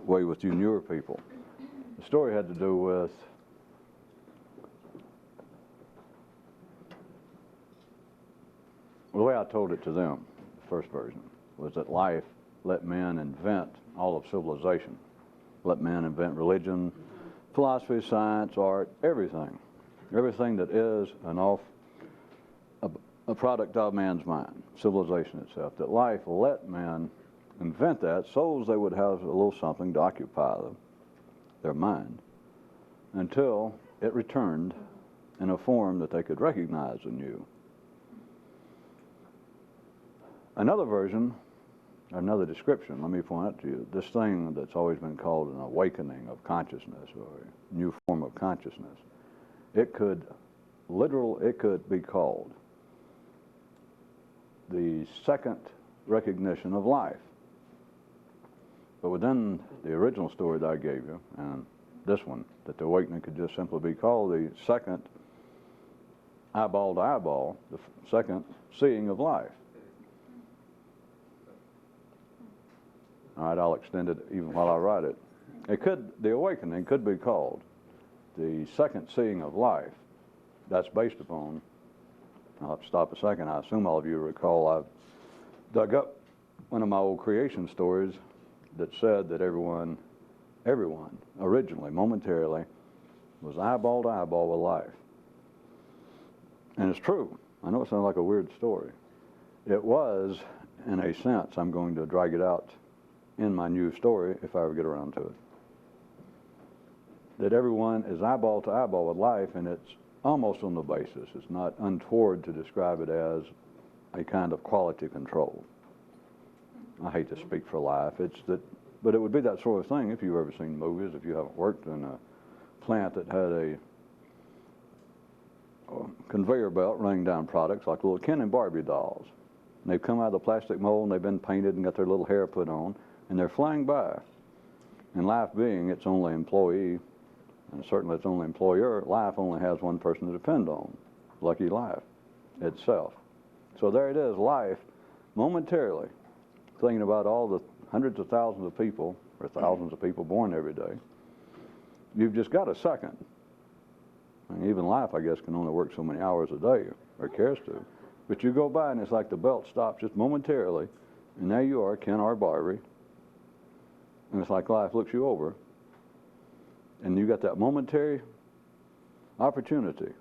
way with you newer people. The story had to do with the way I told it to them, the first version, was that life let man invent all of civilization. Let man invent religion, philosophy, science, art, everything. Everything that is a product of man's mind, civilization itself. That life let man invent that so they would have a little something to occupy their mind until it returned in a form that they could recognize anew. Another version, another description, let me point out to you, this thing that's always been called an awakening of consciousness or a new form of consciousness, it could be called the second recognition of life. But within the original story that I gave you, and this one, that the awakening could just simply be called the second eyeball to eyeball, the second seeing of life. All right, I'll extend it even while I write it. The awakening could be called the second seeing of life. That's based upon, I'll have to stop a second. I assume all of you recall I've dug up one of my old creation stories that said that everyone originally, momentarily, was eyeball to eyeball with life. And it's true. I know it sounds like a weird story. It was, in a sense. I'm going to drag it out in my new story if I ever get around to it. That everyone is eyeball to eyeball with life, and it's almost on the basis. It's not untoward to describe it as a kind of quality control. I hate to speak for life. But it would be that sort of thing if you've ever seen movies, if you haven't worked in a plant that had a conveyor belt running down products like little Ken and Barbie dolls. And they've come out of the plastic mold and they've been painted and got their little hair put on, and they're flying by. And life being its only employee, and certainly its only employer, life only has one person to depend on, lucky life itself. So there it is, life, momentarily, thinking about all the hundreds of thousands of people, or thousands of people born every day. You've just got a second. I mean, even life, I guess, can only work so many hours a day, or cares to. But you go by and it's like the belt stops just momentarily, and there you are, Ken or Barbie, and it's like life looks you over, and you got that momentary opportunity,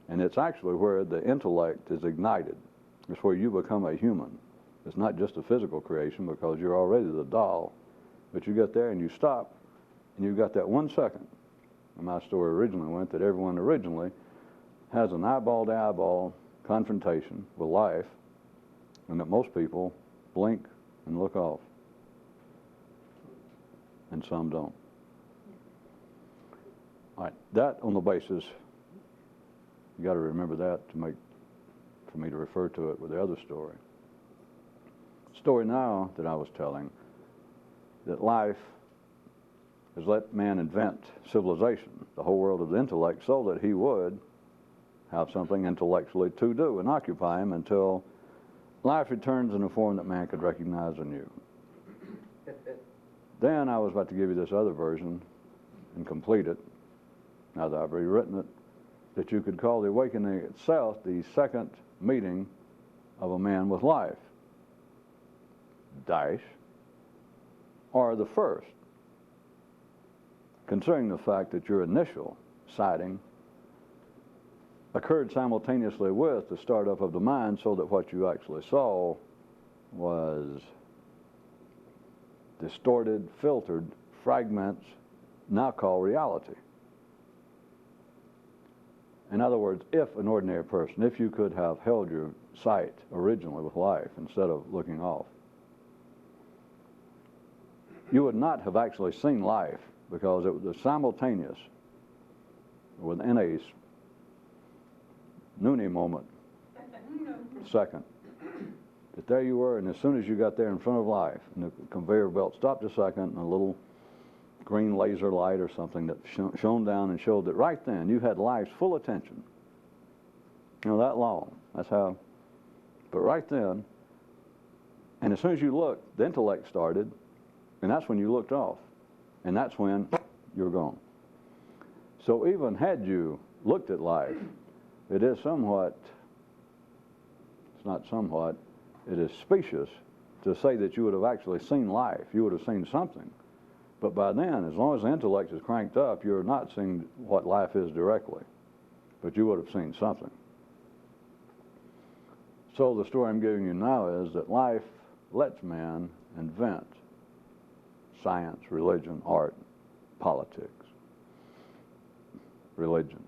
and it's actually where the intellect is ignited. It's where you become a human. It's not just a physical creation because you're already the doll, but you get there and you stop, and you've got that 1 second. And my story originally went that everyone originally has an eyeball to eyeball confrontation with life, and that most people blink and look off, and some don't. All right, that on the basis, you got to remember that for me to refer to it with the other story. Story now that I was telling, that life has let man invent civilization, the whole world of the intellect, so that he would have something intellectually to do and occupy him until life returns in a form that man could recognize anew. Then I was about to give you this other version and complete it, now that I've rewritten it, that you could call the awakening itself the second meeting of a man with life, or the first, considering the fact that your initial sighting occurred simultaneously with the startup of the mind, so that what you actually saw was distorted, filtered fragments now called reality. In other words, if an ordinary person, if you could have held your sight originally with life instead of looking off, you would not have actually seen life, because it was simultaneous within a noonie moment, second, that there you were, and as soon as you got there in front of life, and the conveyor belt stopped a second, and a little green laser light or something that shone down and showed that right then you had life's full attention. You know, that long. That's how. But right then, and as soon as you looked, the intellect started, and that's when you looked off. and that's when you're gone. So even had you looked at life, it is somewhat, it's not somewhat, it is specious to say that you would have actually seen life. You would have seen something. But by then, as long as the intellect is cranked up, you're not seeing what life is directly. But you would have seen something. So the story I'm giving you now is that life lets man invent science, religion, art, politics, religion.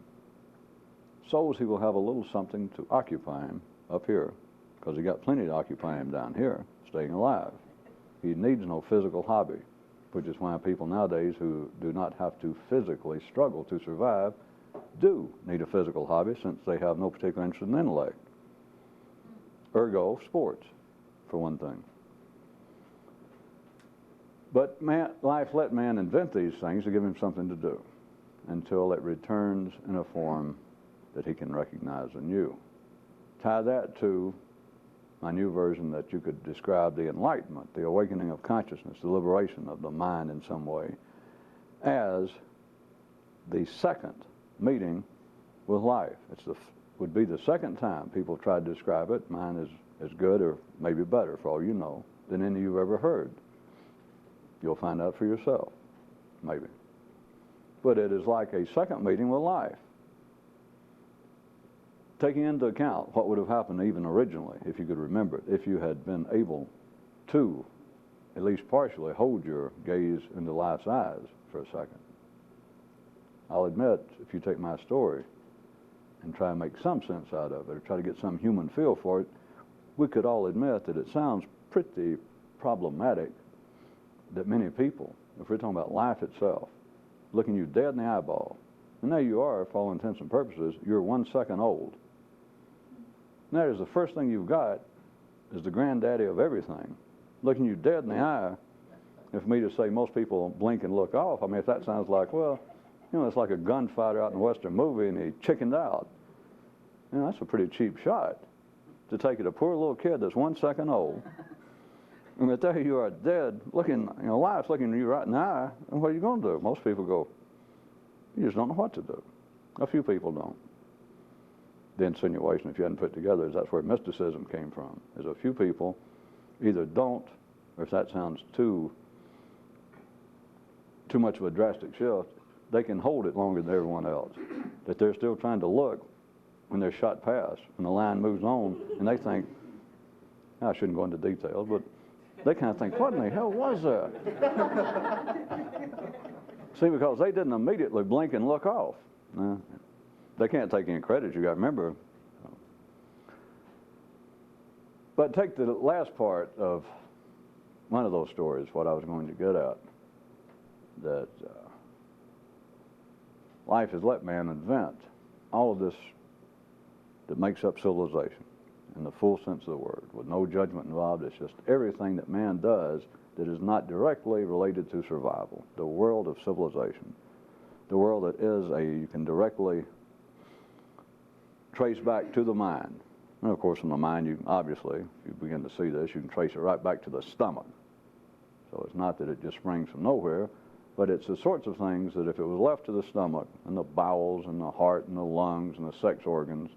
So he will have a little something to occupy him up here, because he got plenty to occupy him down here, staying alive. He needs no physical hobby, which is why people nowadays who do not have to physically struggle to survive do need a physical hobby, since they have no particular interest in intellect. Ergo, sports, for one thing. But life let man invent these things to give him something to do until it returns in a form that he can recognize anew. Tie that to my new version that you could describe the enlightenment, the awakening of consciousness, the liberation of the mind in some way, as the second meeting with life. Would be the second time people tried to describe it. Mine is as good or maybe better, for all you know, than any you've ever heard. You'll find out for yourself, maybe. But it is like a second meeting with life, taking into account what would have happened even originally, if you could remember it, if you had been able to, at least partially, hold your gaze into life's eyes for a second. I'll admit, if you take my story and try and make some sense out of it, or try to get some human feel for it, we could all admit that it sounds pretty problematic that many people, if we're talking about life itself, looking you dead in the eyeball, and there you are, for all intents and purposes, you're 1 second old. And that is the first thing you've got is the granddaddy of everything, looking you dead in the eye. And for me to say most people blink and look off, I mean, if that sounds like, well, you know, it's like a gunfighter out in a Western movie and he chickened out. You know, that's a pretty cheap shot to take at a poor little kid that's 1 second old. And there you are dead, looking, you know, life's looking at you right in the eye, and what are you going to do? Most people go, you just don't know what to do. A few people don't. The insinuation, if you hadn't put together, is that's where mysticism came from. Is a few people either don't, or if that sounds too much of a drastic shift, they can hold it longer than everyone else. That they're still trying to look when they're shot past, when the line moves on, and they think, I shouldn't go into details, but they kind of think, what in the hell was that? See, because they didn't immediately blink and look off. They can't take any credit, you got to remember. But take the last part of one of those stories, what I was going to get at, that life has let man invent all of this that makes up civilization in the full sense of the word, with no judgment involved. It's just everything that man does that is not directly related to survival. The world of civilization, the world that is you can directly trace back to the mind. And of course, from the mind, you obviously, if you begin to see this, you can trace it right back to the stomach. So it's not that it just springs from nowhere, but it's the sorts of things that if it was left to the stomach and the bowels and the heart and the lungs and the sex organs,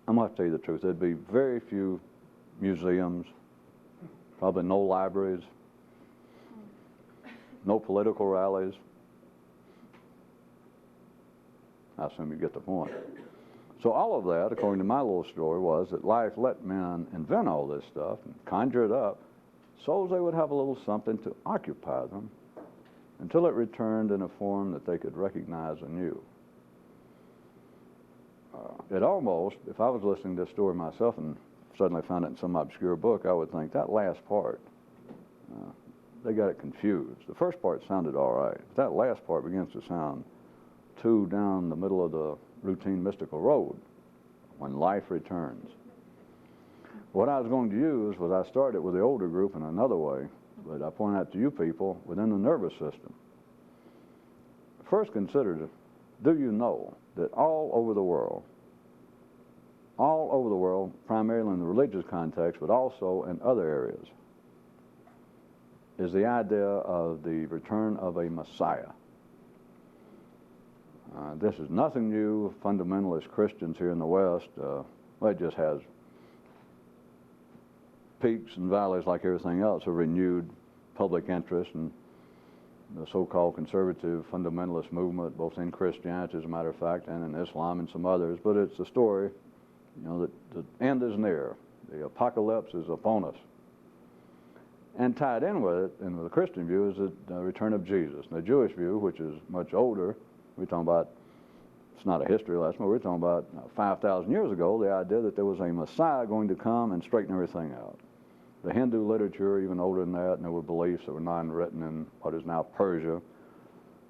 I'm going to tell you the truth, there'd be very few museums, probably no libraries, no political rallies. I assume you get the point. So all of that, according to my little story, was that life let men invent all this stuff and conjure it up so they would have a little something to occupy them until it returned in a form that they could recognize anew. It almost, if I was listening to this story myself and suddenly found it in some obscure book, I would think that last part, they got it confused. The first part sounded all right, but that last part begins to sound too down the middle of the routine mystical road, when life returns. What I was going to use was I started with the older group in another way, but I point out to you people within the nervous system. First consider, do you know that all over the world, primarily in the religious context, but also in other areas, is the idea of the return of a Messiah. This is nothing new. Fundamentalist Christians here in the West, well, it just has peaks and valleys like everything else, a renewed public interest in the so-called conservative fundamentalist movement, both in Christianity, as a matter of fact, and in Islam and some others. But it's a story, you know, that the end is near. The apocalypse is upon us. And tied in with it, and with the Christian view, is the return of Jesus. And the Jewish view, which is much older, we're talking about, it's not a history lesson, but we're talking about 5,000 years ago, the idea that there was a Messiah going to come and straighten everything out. The Hindu literature, even older than that, and there were beliefs that were non-written in what is now Persia.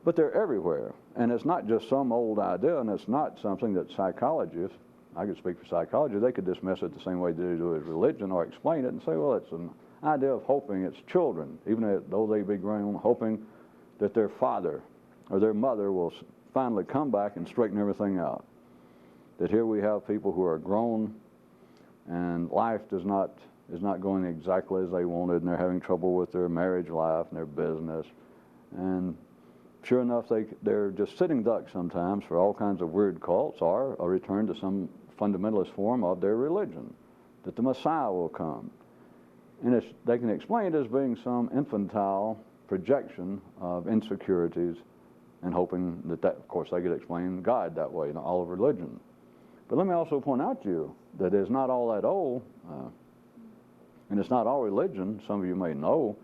But they're everywhere. And it's not just some old idea, and it's not something that psychologists, I could speak for psychology, they could dismiss it the same way they do with religion or explain it and say, well, it's an idea of hoping its children, even though they be grown, hoping that their father or their mother will finally come back and straighten everything out. That here we have people who are grown and life is not going exactly as they wanted, and they're having trouble with their marriage life and their business. And sure enough, they're just sitting ducks sometimes for all kinds of weird cults or a return to some fundamentalist form of their religion, that the Messiah will come. And they can explain it as being some infantile projection of insecurities and hoping that, of course, they could explain God that way, all of religion. But let me also point out to you that it's not all that old, and it's not all religion. Some of you may know,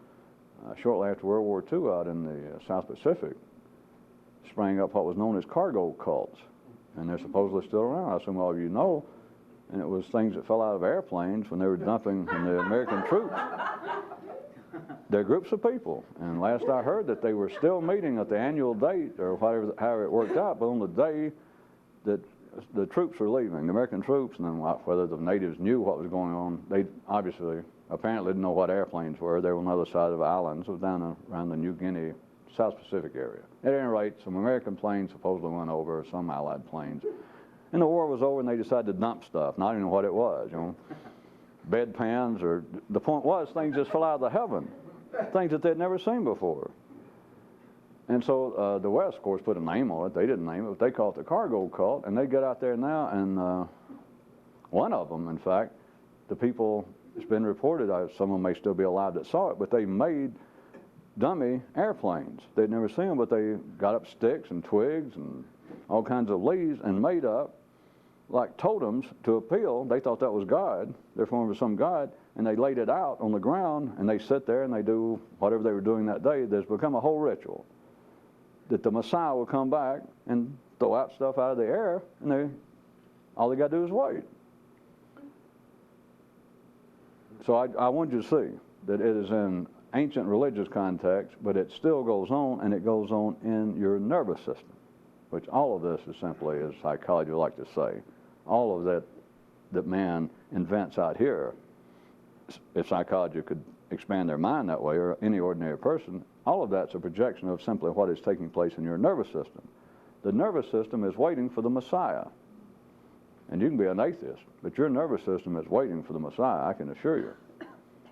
shortly after World War II out in the South Pacific, sprang up what was known as cargo cults. And they're supposedly still around. I assume all of you know. And it was things that fell out of airplanes when they were dumping in the American troops. They're groups of people. And last I heard that they were still meeting at the annual date, or however it worked out, but on the day that the troops were leaving, the American troops, and then whether the natives knew what was going on, they obviously, apparently didn't know what airplanes were. They were on the other side of the islands. It was down around the New Guinea, South Pacific area. At any rate, some American planes supposedly went over, some Allied planes. And the war was over, and they decided to dump stuff. Not even what it was, you know. Bedpans, or the point was, things just fell out of the heaven. Things that they'd never seen before. And so the West, of course, put a name on it. They didn't name it, but they called it the cargo cult. And they get out there now, and one of them, in fact, the people, it's been reported, some of them may still be alive that saw it, but they made dummy airplanes. They'd never seen them, but they got up sticks and twigs and all kinds of leaves and made up like totems to appeal. They thought that was God, their form of some God, and they laid it out on the ground, and they sit there and they do whatever they were doing that day. There's become a whole ritual that the Messiah will come back and throw out stuff out of the air, and all they got to do is wait. So I want you to see that it is in ancient religious context, but it still goes on, and it goes on in your nervous system, which all of this is simply, as psychology would like to say, all of that man invents out here, if psychology could expand their mind that way, or any ordinary person, all of that's a projection of simply what is taking place in your nervous system. The nervous system is waiting for the Messiah. And you can be an atheist, but your nervous system is waiting for the Messiah, I can assure you.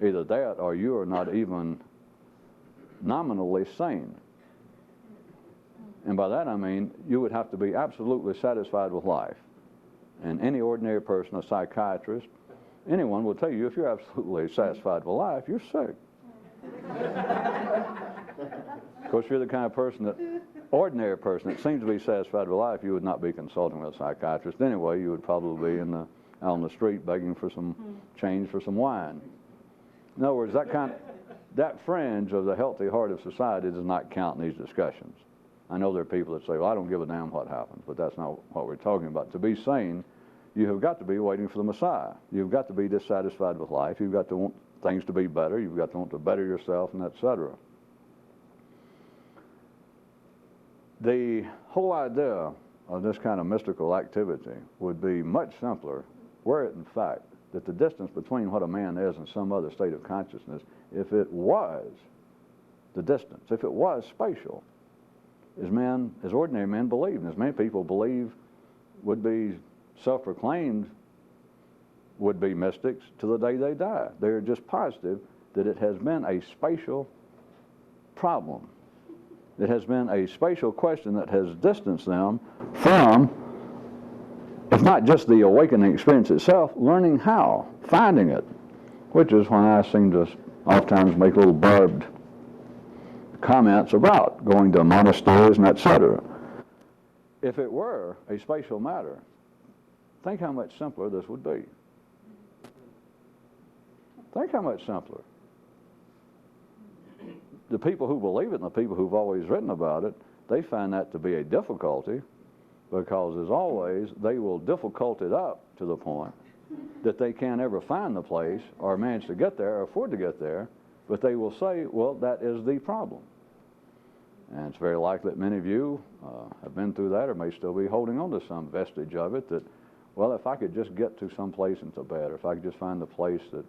Either that or you are not even nominally sane. And by that I mean you would have to be absolutely satisfied with life. And any ordinary person, a psychiatrist, anyone will tell you if you're absolutely satisfied with life, you're sick. Of course, you're the kind of person that, ordinary person that seems to be satisfied with life, you would not be consulting with a psychiatrist anyway. You would probably be out on the street begging for some change for some wine. In other words, that fringe of the healthy heart of society does not count in these discussions. I know there are people that say, well, I don't give a damn what happens, but that's not what we're talking about. To be sane, you have got to be waiting for the Messiah. You've got to be dissatisfied with life. You've got to want things to be better. You've got to want to better yourself, and etc. The whole idea of this kind of mystical activity would be much simpler were it, in fact, that the distance between what a man is and some other state of consciousness, if it was the distance, if it was spatial, as ordinary men believe, and as many people believe would be self-proclaimed would-be mystics to the day they die. They're just positive that it has been a spatial problem. It has been a spatial question that has distanced them from, if not just the awakening experience itself, learning how, finding it, which is why I seem to oftentimes make little barbed comments about going to monasteries and etc. If it were a spatial matter, think how much simpler this would be. Think how much simpler. The people who believe it and the people who've always written about it, they find that to be a difficulty because, as always, they will difficult it up to the point that they can't ever find the place or manage to get there or afford to get there, but they will say, well, that is the problem. And it's very likely that many of you have been through that or may still be holding on to some vestige of it that, well, if I could just get to some place in Tibet, or if I could just find the place that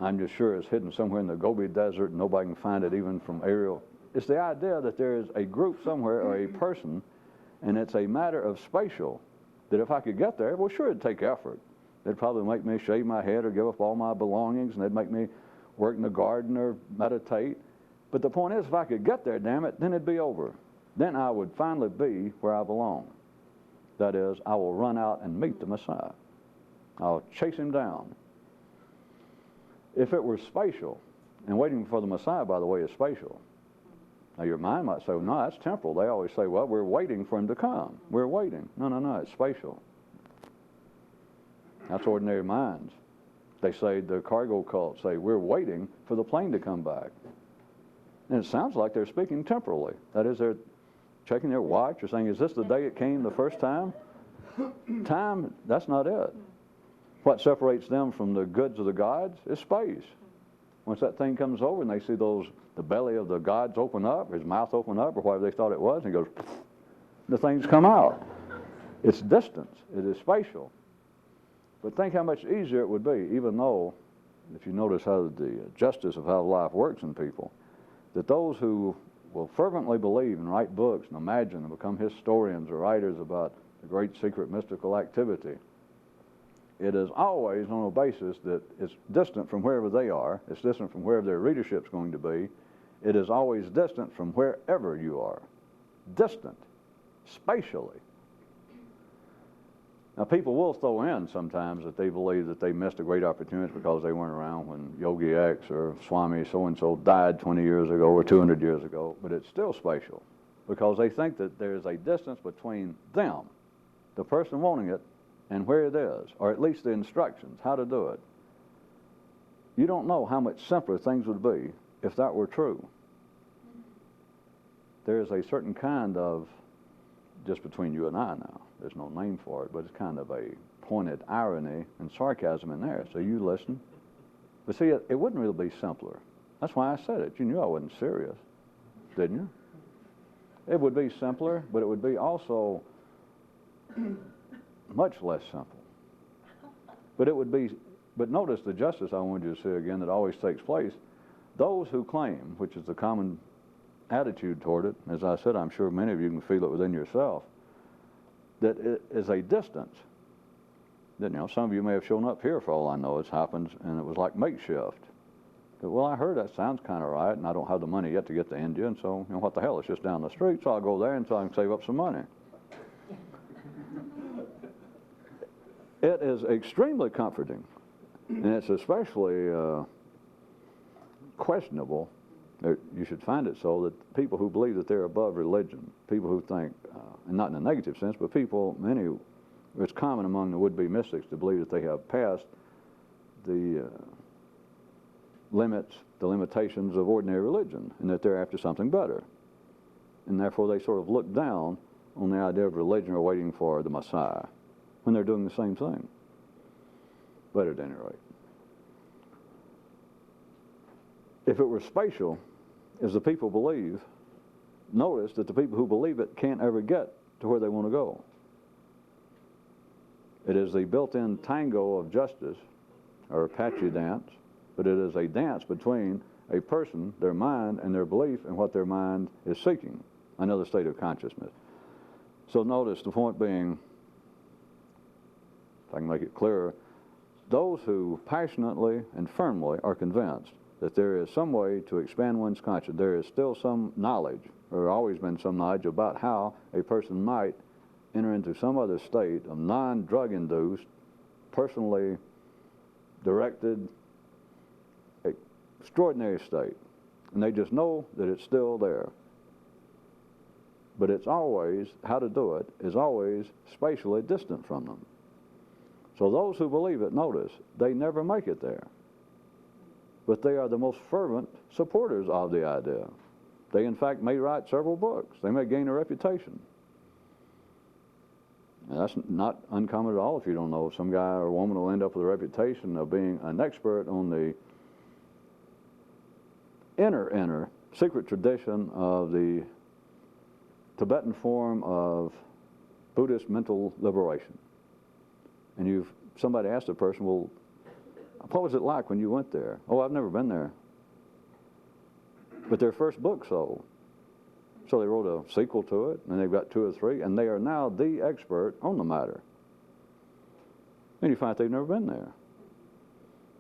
I'm just sure is hidden somewhere in the Gobi Desert and nobody can find it even from aerial. It's the idea that there is a group somewhere or a person, and it's a matter of spatial, that if I could get there, well, sure, it'd take effort. They'd probably make me shave my head or give up all my belongings, and they'd make me work in the garden or meditate. But the point is, if I could get there, damn it, then it'd be over. Then I would finally be where I belong. That is, I will run out and meet the Messiah. I'll chase him down. If it were spatial, and waiting for the Messiah, by the way, is spatial. Now, your mind might say, well, no, that's temporal. They always say, well, we're waiting for him to come. We're waiting. No, no, no, it's spatial. That's ordinary minds. They say, the cargo cults say, we're waiting for the plane to come back. And it sounds like they're speaking temporally. That is, they're checking their watch or saying, is this the day it came the first time? Time, that's not it. What separates them from the goods of the gods is space. Once that thing comes over and they see the belly of the gods open up, his mouth open up, or whatever they thought it was, and he goes, the things come out. It's distance. It is spatial. But think how much easier it would be, even though, if you notice how the justice of how life works in people, that those who will fervently believe and write books and imagine and become historians or writers about the great secret mystical activity, it is always on a basis that it's distant from wherever they are. It's distant from wherever their readership's going to be. It is always distant from wherever you are. Distant, spatially. Now, people will throw in sometimes that they believe that they missed a great opportunity because they weren't around when Yogi X or Swami so-and-so died 20 years ago or 200 years ago, but it's still spatial because they think that there's a distance between them, the person wanting it, and where it is, or at least the instructions, how to do it. You don't know how much simpler things would be if that were true. There is a certain kind of, just between you and I now, there's no name for it, but it's kind of a pointed irony and sarcasm in there. So you listen. But see, it wouldn't really be simpler. That's why I said it. You knew I wasn't serious, didn't you? It would be simpler, but it would be also much less simple. But it would be, but notice the justice I wanted you to see again that always takes place. Those who claim, which is the common attitude toward it, as I said, I'm sure many of you can feel it within yourself, that it is a distance. That, you know, some of you may have shown up here for all I know. It's happened, and it was like makeshift. But, well, I heard that sounds kind of right, and I don't have the money yet to get to India, and so, you know, what the hell, it's just down the street, so I'll go there until I can save up some money. It is extremely comforting, and it's especially questionable. You should find it so that people who believe that they're above religion, people who think, and not in a negative sense, but people, many, it's common among the would-be mystics to believe that they have passed the limits, the limitations of ordinary religion, and that they're after something better. And therefore they sort of look down on the idea of religion or waiting for the Messiah, when they're doing the same thing. But at any rate, if it were spatial, as the people believe, notice that the people who believe it can't ever get to where they want to go. It is the built-in tango of justice, or Apache dance, but it is a dance between a person, their mind, and their belief in what their mind is seeking, another state of consciousness. So notice the point being, if I can make it clearer, those who passionately and firmly are convinced that there is some way to expand one's consciousness. There is still some knowledge, or always been some knowledge, about how a person might enter into some other state of non-drug induced, personally directed, extraordinary state. And they just know that it's still there. But it's always, how to do it, is always spatially distant from them. So those who believe it, notice, they never make it there. But they are the most fervent supporters of the idea. They, in fact, may write several books. They may gain a reputation. And that's not uncommon at all if you don't know. Some guy or woman will end up with a reputation of being an expert on the inner secret tradition of the Tibetan form of Buddhist mental liberation. And somebody asked the person, well, what was it like when you went there? Oh, I've never been there. But their first book sold. So they wrote a sequel to it, and they've got 2 or 3, and they are now the expert on the matter. And you find they've never been there.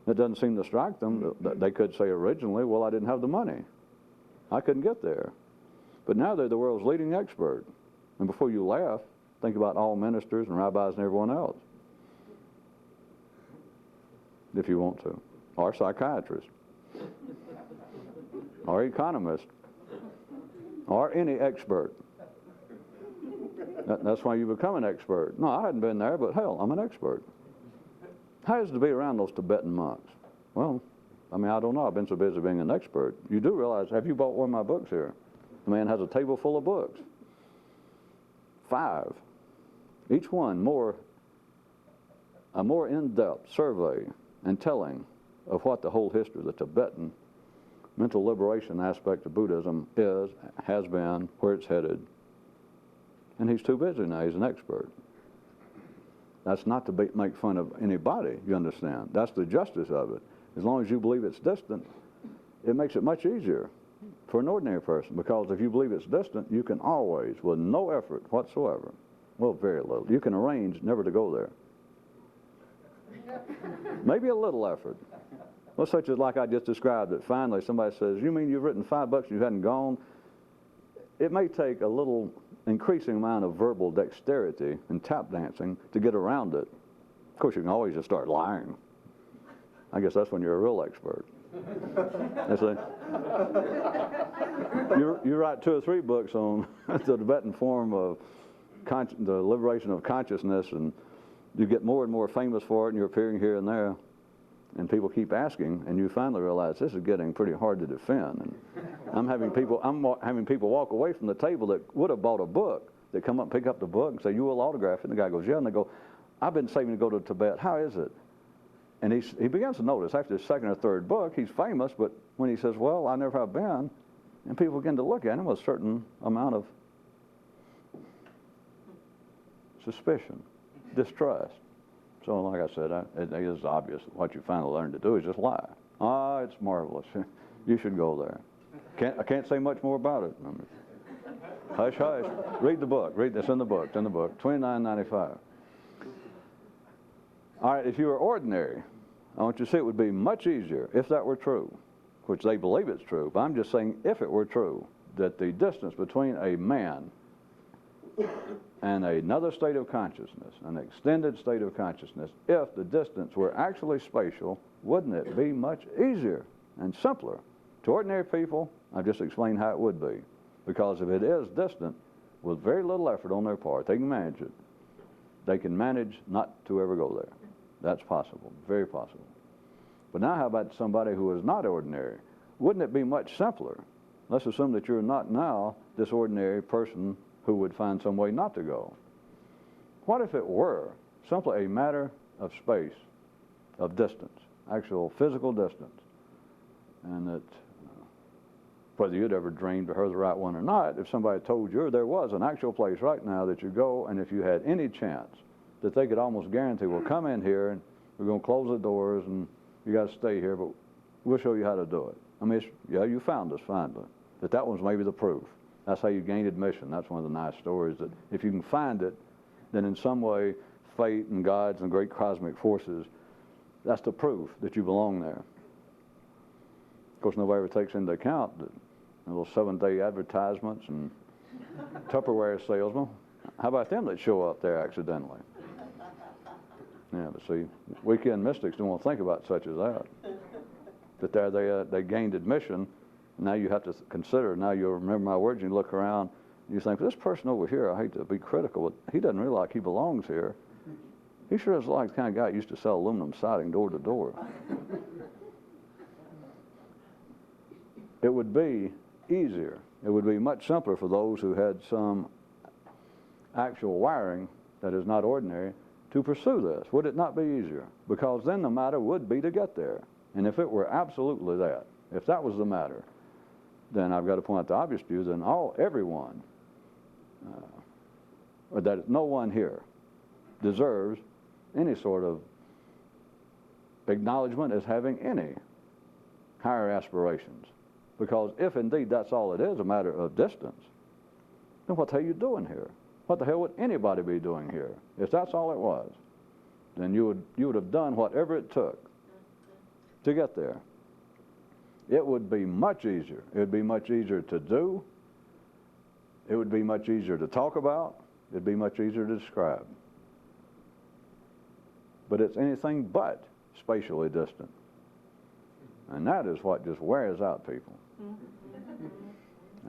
It doesn't seem to strike them. They could say originally, well, I didn't have the money. I couldn't get there. But now they're the world's leading expert. And before you laugh, think about all ministers and rabbis and everyone else, if you want to, or psychiatrists, or economists, or any expert. That's why you become an expert. No, I hadn't been there, but hell, I'm an expert. How is it to be around those Tibetan monks? Well, I mean, I don't know. I've been so busy being an expert. You do realize, have you bought one of my books here? The man has a table full of books. 5. Each one a more in-depth survey and telling of what the whole history of the Tibetan mental liberation aspect of Buddhism is, has been, where it's headed. And he's too busy now. He's an expert. That's not to make fun of anybody, you understand. That's the justice of it. As long as you believe it's distant, it makes it much easier for an ordinary person, because if you believe it's distant, you can always, with no effort whatsoever, well, very little, you can arrange never to go there. Maybe a little effort. Well, such as like I just described it. Finally, somebody says, you mean you've written 5 books and you hadn't gone? It may take a little increasing amount of verbal dexterity and tap dancing to get around it. Of course, you can always just start lying. I guess that's when you're a real expert. You write 2 or 3 books on the Tibetan form of the liberation of consciousness, and you get more and more famous for it, and you're appearing here and there, and people keep asking, and you finally realize this is getting pretty hard to defend. And I'm having people walk away from the table that would have bought a book, that come up and pick up the book and say, you will autograph it. And the guy goes, yeah. And they go, I've been saving to go to Tibet. How is it? And he begins to notice after his 2nd or 3rd book, he's famous, but when he says, well, I never have been, and people begin to look at him with a certain amount of suspicion, distrust. So like I said, it is obvious what you finally learn to do is just lie. Ah, it's marvelous. You should go there. I can't say much more about it. Hush, hush. Read the book. Read this in the book. It's in the book. $29.95. All right, if you were ordinary, I want you to see it would be much easier if that were true, which they believe it's true, but I'm just saying if it were true, that the distance between a man and another state of consciousness, an extended state of consciousness, if the distance were actually spatial, wouldn't it be much easier and simpler? To ordinary people, I've just explained how it would be. Because if it is distant, with very little effort on their part, they can manage it. They can manage not to ever go there. That's possible, very possible. But now how about somebody who is not ordinary? Wouldn't it be much simpler? Let's assume that you're not now this ordinary person who would find some way not to go. What if it were simply a matter of space, of distance, actual physical distance, and that whether you'd ever dreamed of her the right one or not, if somebody told you there was an actual place right now that you go, and if you had any chance that they could almost guarantee, well, come in here and we're going to close the doors and you got to stay here, but we'll show you how to do it. I mean, yeah, you found us finally. That one's maybe the proof. That's how you gain admission. That's one of the nice stories, that if you can find it, then in some way, fate and gods and great cosmic forces, that's the proof that you belong there. course, nobody ever takes into account the little 7-day advertisements and Tupperware salesmen. How about them that show up there accidentally? Yeah, but see, weekend mystics don't want to think about such as that. That there they gained admission. Now you have to consider, now you'll remember my words, and you look around, and you think, this person over here, I hate to be critical, but he doesn't really like he belongs here. He sure is like the kind of guy who used to sell aluminum siding door to door. It would be easier. It would be much simpler for those who had some actual wiring that is not ordinary to pursue this. Would it not be easier? Because then the matter would be to get there. And if it were absolutely that, if that was the matter, then I've got to point out the obvious to you, then everyone, or that no one here deserves any sort of acknowledgement as having any higher aspirations. Because if indeed that's all it is, a matter of distance, then what the hell are you doing here? What the hell would anybody be doing here? If that's all it was, then you would have done whatever it took to get there. It would be much easier. It would be much easier to do. It would be much easier to talk about. It would be much easier to describe. But it's anything but spatially distant. And that is what just wears out people.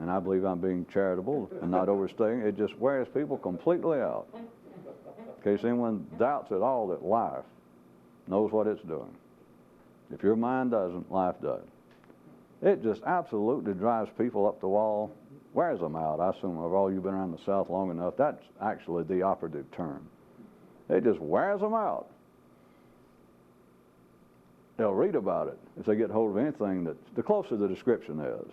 And I believe I'm being charitable and not overstating. It just wears people completely out. In case anyone doubts at all that life knows what it's doing. If your mind doesn't, life does. It just absolutely drives people up the wall, wears them out. I assume of all you've been around the South long enough, that's actually the operative term. It just wears them out. They'll read about it if they get hold of anything that, the closer the description is.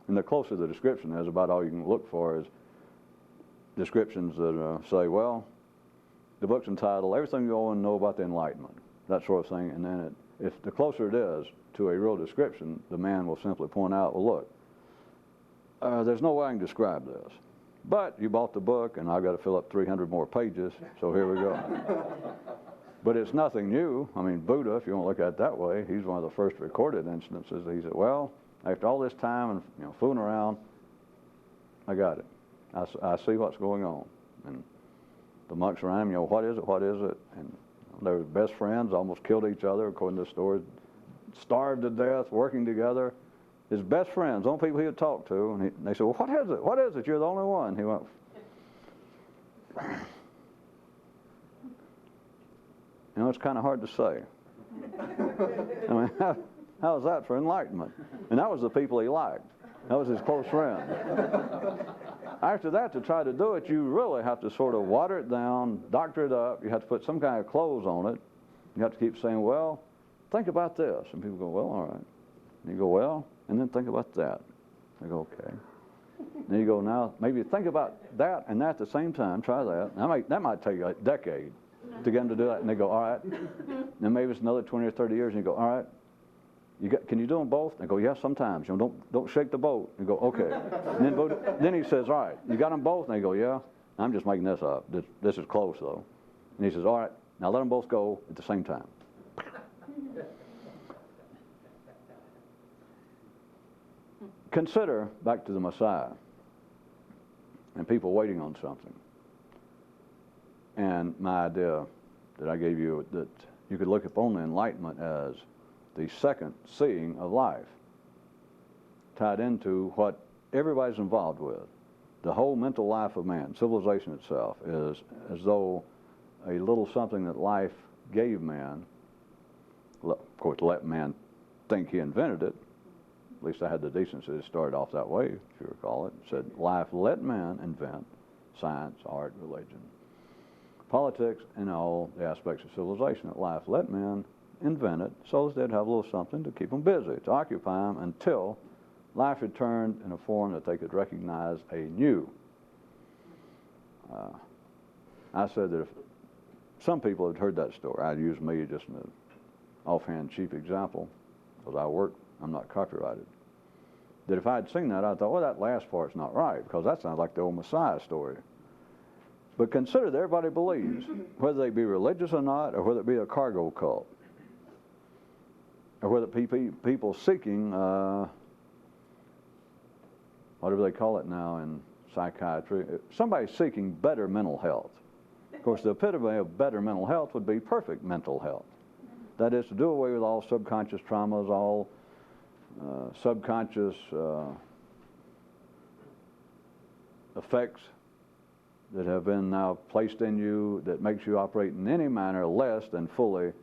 And the closer the description is, about all you can look for is descriptions that say, well, the book's entitled, Everything You Want to Know About the Enlightenment, that sort of thing. And then if the closer it is to a real description, the man will simply point out, well, look, there's no way I can describe this. But you bought the book, and I've got to fill up 300 more pages, so here we go. But it's nothing new. I mean, Buddha, if you want to look at it that way, he's one of the first recorded instances. He said, well, after all this time and fooling around, I got it. I see what's going on. And the monks around him, what is it, what is it? And they were best friends, almost killed each other, according to the story, starved to death, working together. His best friends, only people he would talk to, and they said, well, what is it? What is it? You're the only one. He went, it's kind of hard to say. I mean, how is that for enlightenment? And that was the people he liked. That was his close friend. After that, to try to do it, you really have to sort of water it down, doctor it up. You have to put some kind of clothes on it. You have to keep saying, well, think about this. And people go, well, all right. And you go, well, and then think about that. They go, okay. Then you go, now, maybe think about that and that at the same time. Try that. That might take a decade to get them to do that. And they go, all right. Then maybe it's another 20 or 30 years, and you go, all right. Can you do them both? They go, yes, sometimes. Don't shake the boat. You go, okay. And then he says, all right, you got them both? And they go, yeah. I'm just making this up. This is close, though. And he says, all right, now let them both go at the same time. Consider, back to the Messiah, and people waiting on something. And my idea that I gave you, that you could look upon the enlightenment as the second seeing of life, tied into what everybody's involved with. The whole mental life of man, civilization itself, is as though a little something that life gave man. Of course, let man think he invented it. At least I had the decency to start off that way, if you recall it. It said, life let man invent science, art, religion, politics, and all the aspects of civilization. That life let man invent it so that they'd have a little something to keep them busy, to occupy them until life returned in a form that they could recognize anew. I said that if some people had heard that story, I'd use me just in an offhand cheap example, because I work, I'm not copyrighted, that if I had seen that, I thought, well, that last part's not right, because that sounds like the old Messiah story. But consider that everybody believes, whether they be religious or not, or whether it be a cargo cult, or whether people seeking, whatever they call it now in psychiatry, somebody seeking better mental health. Of course, the epitome of better mental health would be perfect mental health. That is, to do away with all subconscious traumas, all subconscious effects that have been now placed in you that makes you operate in any manner less than fully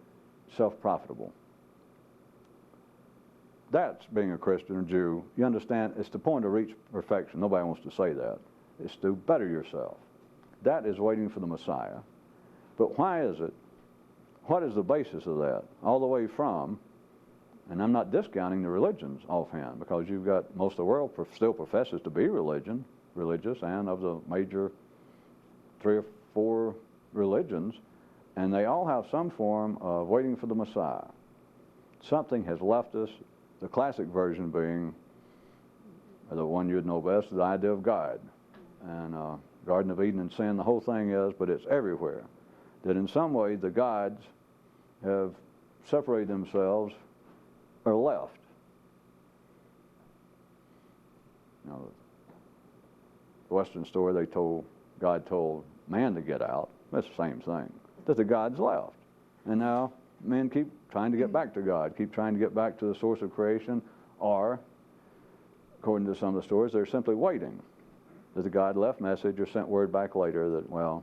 self-profitable. That's being a Christian or Jew. You understand, it's the point to reach perfection. Nobody wants to say that. It's to better yourself. That is waiting for the Messiah. But why is it? What is the basis of that? All the way from, and I'm not discounting the religions offhand, because you've got most of the world still professes to be religious, and of the major 3 or 4 religions, and they all have some form of waiting for the Messiah. Something has left us, the classic version being, the one you'd know best, the idea of God. And Garden of Eden and sin, the whole thing is, but it's everywhere, that in some way the gods have separated themselves or left. You know, the Western story, God told man to get out. That's the same thing, that the gods left. And now men keep trying to get back to God, keep trying to get back to the source of creation, or, according to some of the stories, they're simply waiting. That the God left message or sent word back later that, well,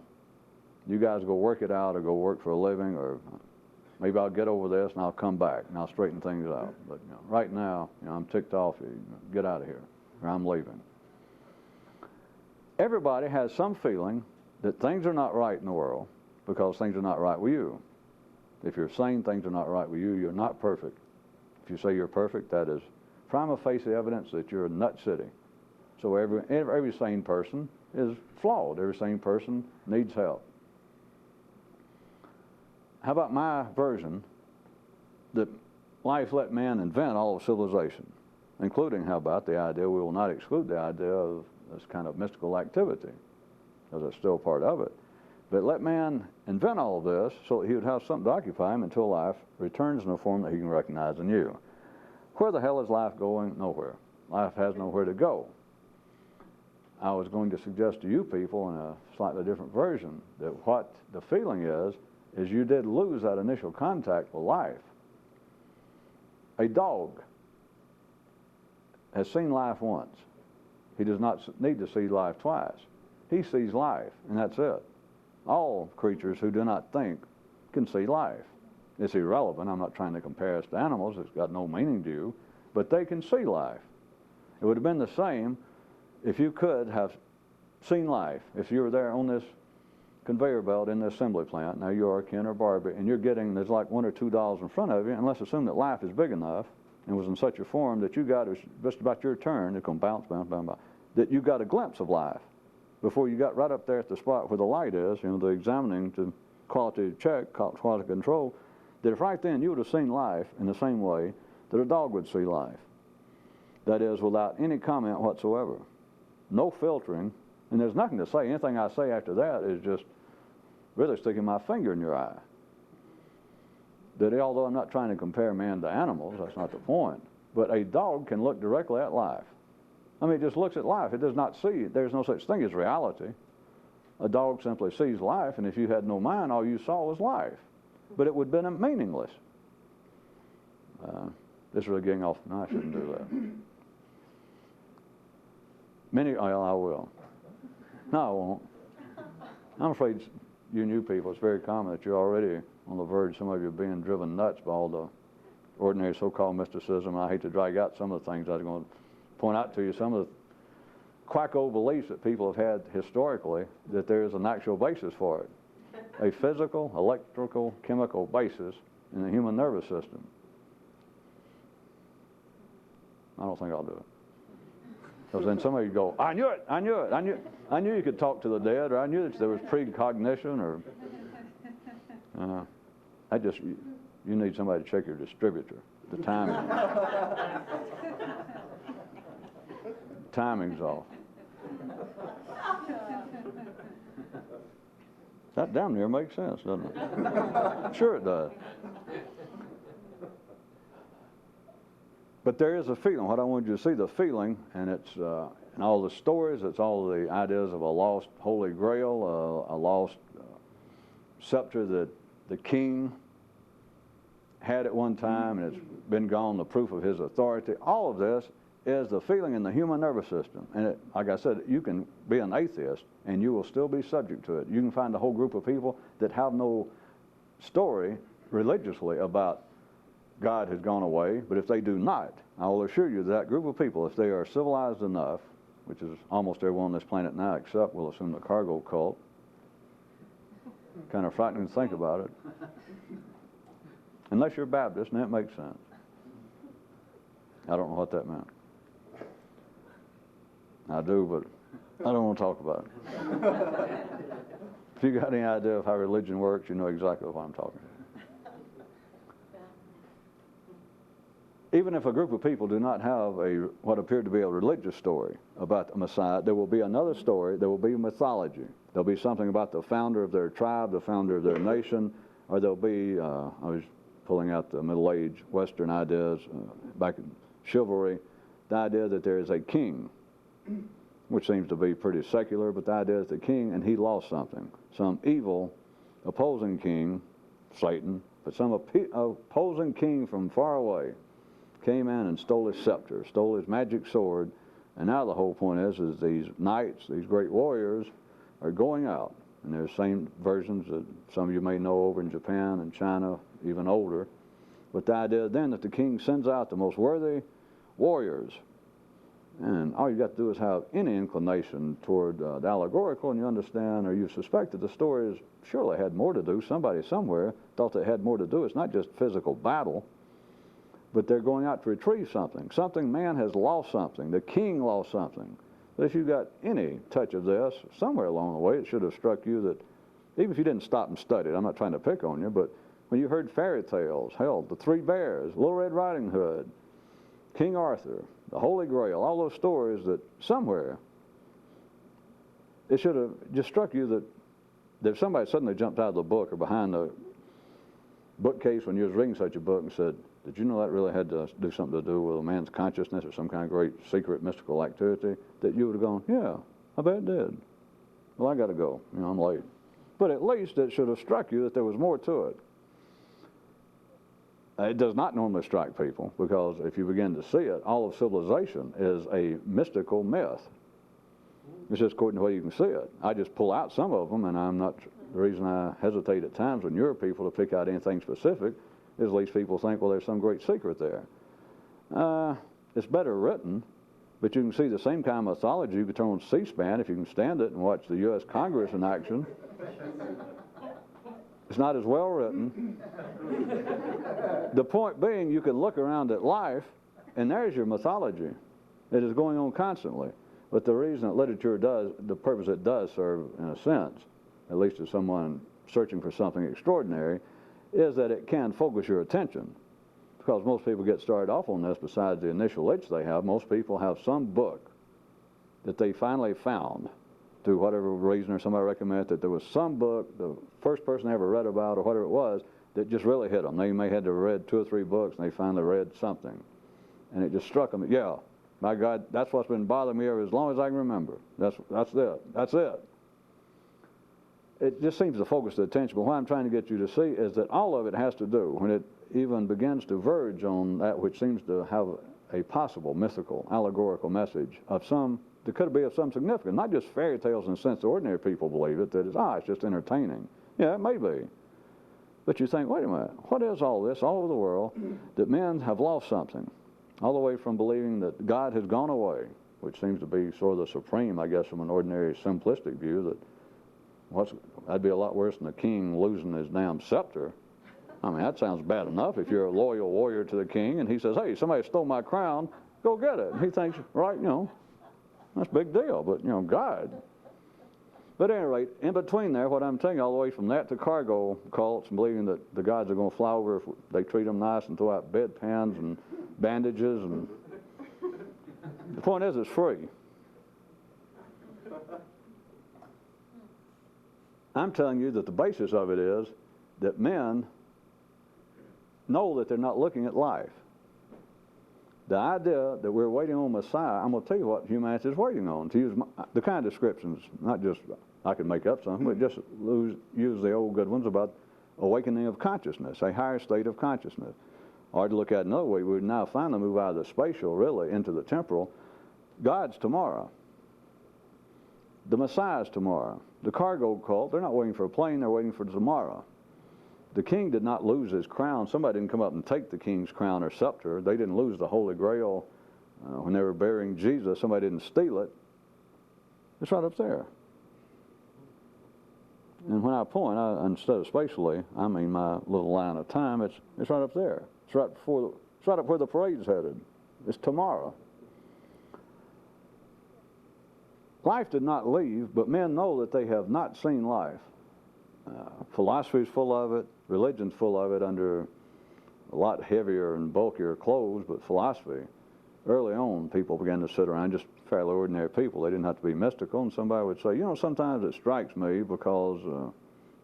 you guys go work it out or go work for a living, or maybe I'll get over this and I'll come back and I'll straighten things out. But right now, I'm ticked off. Get out of here, or I'm leaving. Everybody has some feeling that things are not right in the world because things are not right with you. If you're saying things are not right with you, you're not perfect. If you say you're perfect, that is prima facie evidence that you're a nut city. So every sane person is flawed. Every sane person needs help. How about my version that life let man invent all of civilization, including, how about the idea, we will not exclude the idea of this kind of mystical activity, because it's still part of it. But let man invent all of this so that he would have something to occupy him until life returns in a form that he can recognize in you. Where the hell is life going? Nowhere. Life has nowhere to go. I was going to suggest to you people in a slightly different version that what the feeling is you did lose that initial contact with life. A dog has seen life once. He does not need to see life twice. He sees life, and that's it. All creatures who do not think can see life. It's irrelevant. I'm not trying to compare us to animals. It's got no meaning to you. But they can see life. It would have been the same if you could have seen life. If you were there on this conveyor belt in the assembly plant, now you are Ken or Barbie, and there's like 1 or 2 dolls in front of you, and let's assume that life is big enough and was in such a form that you got, it was just about your turn, it's going to bounce, bounce, bounce, bounce, that you got a glimpse of life before you got right up there at the spot where the light is, the examining to quality check, quality control, that if right then you would have seen life in the same way that a dog would see life. That is, without any comment whatsoever. No filtering, and there's nothing to say. Anything I say after that is just really sticking my finger in your eye. That although I'm not trying to compare man to animals, that's not the point, but a dog can look directly at life. I mean, it just looks at life. It does not see. There's no such thing as reality. A dog simply sees life, and if you had no mind, all you saw was life. But it would have been meaningless. This is really getting off. No, I shouldn't do that. I will. No, I won't. I'm afraid you new people, it's very common that you're already on the verge, some of you, being driven nuts by all the ordinary so-called mysticism. I hate to drag out some of the things I was going to point out to you, some of the quacko beliefs that people have had historically, that there is an actual basis for it. A physical, electrical, chemical basis in the human nervous system. I don't think I'll do it. Because then somebody would go, I knew it, I knew it, I knew you could talk to the dead, or I knew that there was precognition, or you need somebody to check your distributor. The timing's off. That damn near makes sense, doesn't it? Sure it does. But there is a feeling. What I want you to see, the feeling, and it's in all the stories, it's all the ideas of a lost Holy Grail, a lost scepter that the king had at one time, and it's been gone, the proof of his authority. All of this is the feeling in the human nervous system. And it, like I said, you can be an atheist, and you will still be subject to it. You can find a whole group of people that have no story religiously about God has gone away, but if they do not, I will assure you that group of people, if they are civilized enough, which is almost everyone on this planet now except, we'll assume, the cargo cult, kind of frightening to think about it, unless you're Baptist, and that makes sense. I don't know what that meant. I do, but I don't want to talk about it. If you got any idea of how religion works, you know exactly what I'm talking about. Even if a group of people do not have what appeared to be a religious story about the Messiah, there will be another story. There will be mythology. There'll be something about the founder of their tribe, the founder of their nation, or there'll be, I was pulling out the Middle Age Western ideas, back in chivalry, the idea that there is a king, which seems to be pretty secular, but the idea is the king, and he lost something. Some evil opposing king, Satan, but some opposing king from far away came in and stole his scepter, stole his magic sword, and now the whole point is these knights, these great warriors, are going out. And there's same versions that some of you may know over in Japan and China, even older. But the idea then that the king sends out the most worthy warriors, and all you got to do is have any inclination toward the allegorical, and you understand, or you suspect that the stories surely had more to do. Somebody somewhere thought they had more to do. It's not just physical battle, but they're going out to retrieve something. Something, man has lost something. The king lost something. But if you got any touch of this, somewhere along the way, it should have struck you that, even if you didn't stop and study it, I'm not trying to pick on you, but when you heard fairy tales, hell, the Three Bears, Little Red Riding Hood, King Arthur, the Holy Grail, all those stories, that somewhere it should have just struck you that if somebody suddenly jumped out of the book or behind the bookcase when you was reading such a book and said, did you know that really had to do something to do with a man's consciousness or some kind of great secret mystical activity? That you would have gone, yeah, I bet it did. Well, I got to go. You know, I'm late. But at least it should have struck you that there was more to it. It does not normally strike people, because if you begin to see it, all of civilization is a mystical myth. It's just according to the way you can see it. I just pull out some of them, and I'm not, the reason I hesitate at times when you're people to pick out anything specific is at least people think, well, there's some great secret there. It's better written, but you can see the same kind of mythology. You can turn on C-SPAN if you can stand it and watch the U.S. Congress in action. It's not as well written. The point being, you can look around at life, and there's your mythology. It is going on constantly. But the reason that literature does, the purpose it does serve, in a sense, at least to someone searching for something extraordinary, is that it can focus your attention. Because most people get started off on this, besides the initial itch they have, most people have some book that they finally found, through whatever reason, or somebody recommended that there was some book, the first person they ever read about, or whatever it was, that just really hit them. They may have read 2 or 3 books, and they finally read something. And it just struck them, yeah, my God, that's what's been bothering me as long as I can remember. That's it. That's it. It just seems to focus the attention, but what I'm trying to get you to see is that all of it has to do, when it even begins to verge on that which seems to have a possible mythical, allegorical message of some, that could be of some significance, not just fairy tales in the sense that ordinary people believe it, that it's just entertaining. Yeah, it may be. But you think, wait a minute, what is all this all over the world that men have lost something? All the way from believing that God has gone away, which seems to be sort of the supreme, I guess, from an ordinary simplistic view, that that'd be a lot worse than the king losing his damn scepter. I mean, that sounds bad enough if you're a loyal warrior to the king and he says, hey, somebody stole my crown, go get it. And he thinks, right, you know, that's a big deal, but, you know, God. But at any rate, in between there, what I'm telling you, all the way from that to cargo cults and believing that the gods are going to fly over if they treat them nice and throw out bedpans and bandages. And the point is, it's free. I'm telling you that the basis of it is that men know that they're not looking at life. The idea that we're waiting on Messiah, I'm going to tell you what humanity is waiting on. To use the kind of descriptions, not just I could make up something, but just use the old good ones about awakening of consciousness, a higher state of consciousness. Or to look at it another way, we would now finally move out of the spatial, really, into the temporal. God's tomorrow. The Messiah's tomorrow. The cargo cult, they're not waiting for a plane, they're waiting for tomorrow. The king did not lose his crown. Somebody didn't come up and take the king's crown or scepter. They didn't lose the Holy Grail when they were burying Jesus. Somebody didn't steal it. It's right up there. And when I point, instead of spatially, I mean my little line of time, it's right up there. It's right up where the parade's headed. It's tomorrow. Life did not leave, but men know that they have not seen life. Philosophy's full of it, religion's full of it under a lot heavier and bulkier clothes, but philosophy, early on people began to sit around, just fairly ordinary people. They didn't have to be mystical, and somebody would say, you know, sometimes it strikes me because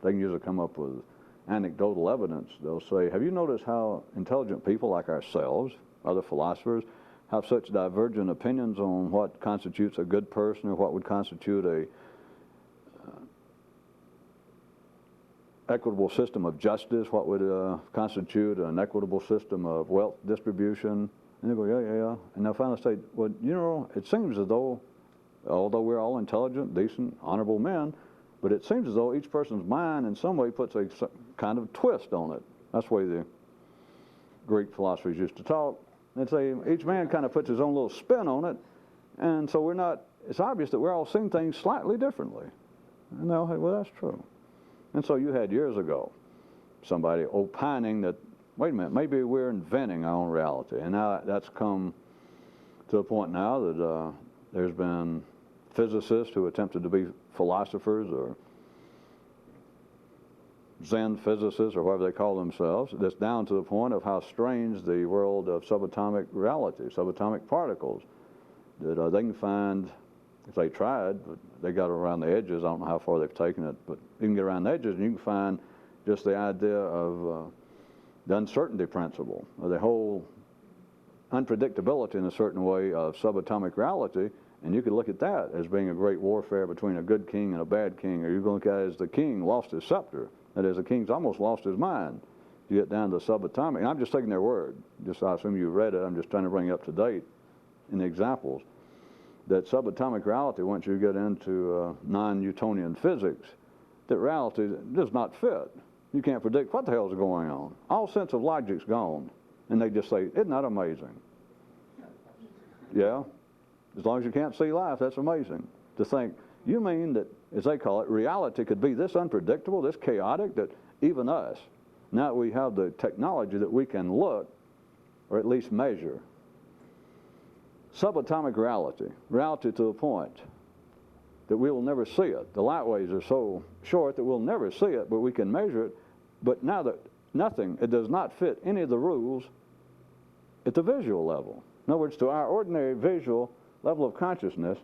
they can usually come up with anecdotal evidence. They'll say, have you noticed how intelligent people like ourselves, other philosophers, have such divergent opinions on what constitutes a good person or what would constitute a equitable system of justice, what would constitute an equitable system of wealth distribution? And they go, yeah. And they'll finally say, well, you know, it seems as though, although we're all intelligent, decent, honorable men, but it seems as though each person's mind in some way puts a kind of twist on it. That's the way the Greek philosophers used to talk. They'd say each man kind of puts his own little spin on it, and so it's obvious that we're all seeing things slightly differently. And they'll say, well, that's true. And so you had years ago somebody opining that, wait a minute, maybe we're inventing our own reality. And now that's come to the point now that there's been physicists who attempted to be philosophers or Zen physicists or whatever they call themselves. That's down to the point of how strange the world of subatomic reality, subatomic particles, that they can find. If they tried, but they got around the edges. I don't know how far they've taken it, but you can get around the edges and you can find just the idea of the uncertainty principle, or the whole unpredictability in a certain way of subatomic reality, and you could look at that as being a great warfare between a good king and a bad king, or you can look at it as the king lost his scepter, that is, the king's almost lost his mind. You get down to subatomic, and I'm just taking their word. Just I assume you read it. I'm just trying to bring you up to date in the examples. That subatomic reality, once you get into non-Newtonian physics, that reality does not fit. You can't predict what the hell is going on. All sense of logic's gone. And they just say, isn't that amazing? Yeah. As long as you can't see life, that's amazing. To think, you mean that, as they call it, reality could be this unpredictable, this chaotic, that even us, now that we have the technology that we can look, or at least measure, subatomic reality to the point that we will never see it. The light waves are so short that we'll never see it, but we can measure it. But now that it does not fit any of the rules at the visual level. In other words, to our ordinary visual level of consciousness,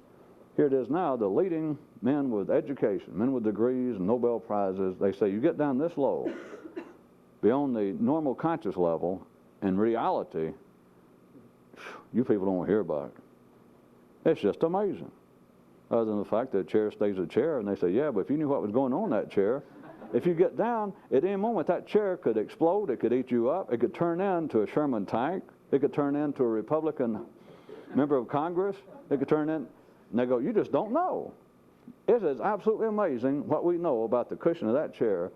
here it is now, the leading men with education, men with degrees and Nobel Prizes, they say you get down this low, beyond the normal conscious level, and reality, you people don't hear about it. It's just amazing. Other than the fact that a chair stays a chair, and they say, yeah, but if you knew what was going on in that chair, if you get down, at any moment that chair could explode, it could eat you up, it could turn into a Sherman tank, it could turn into a Republican member of Congress, it could turn in, and they go, you just don't know. It is absolutely amazing what we know about the cushion of that chair,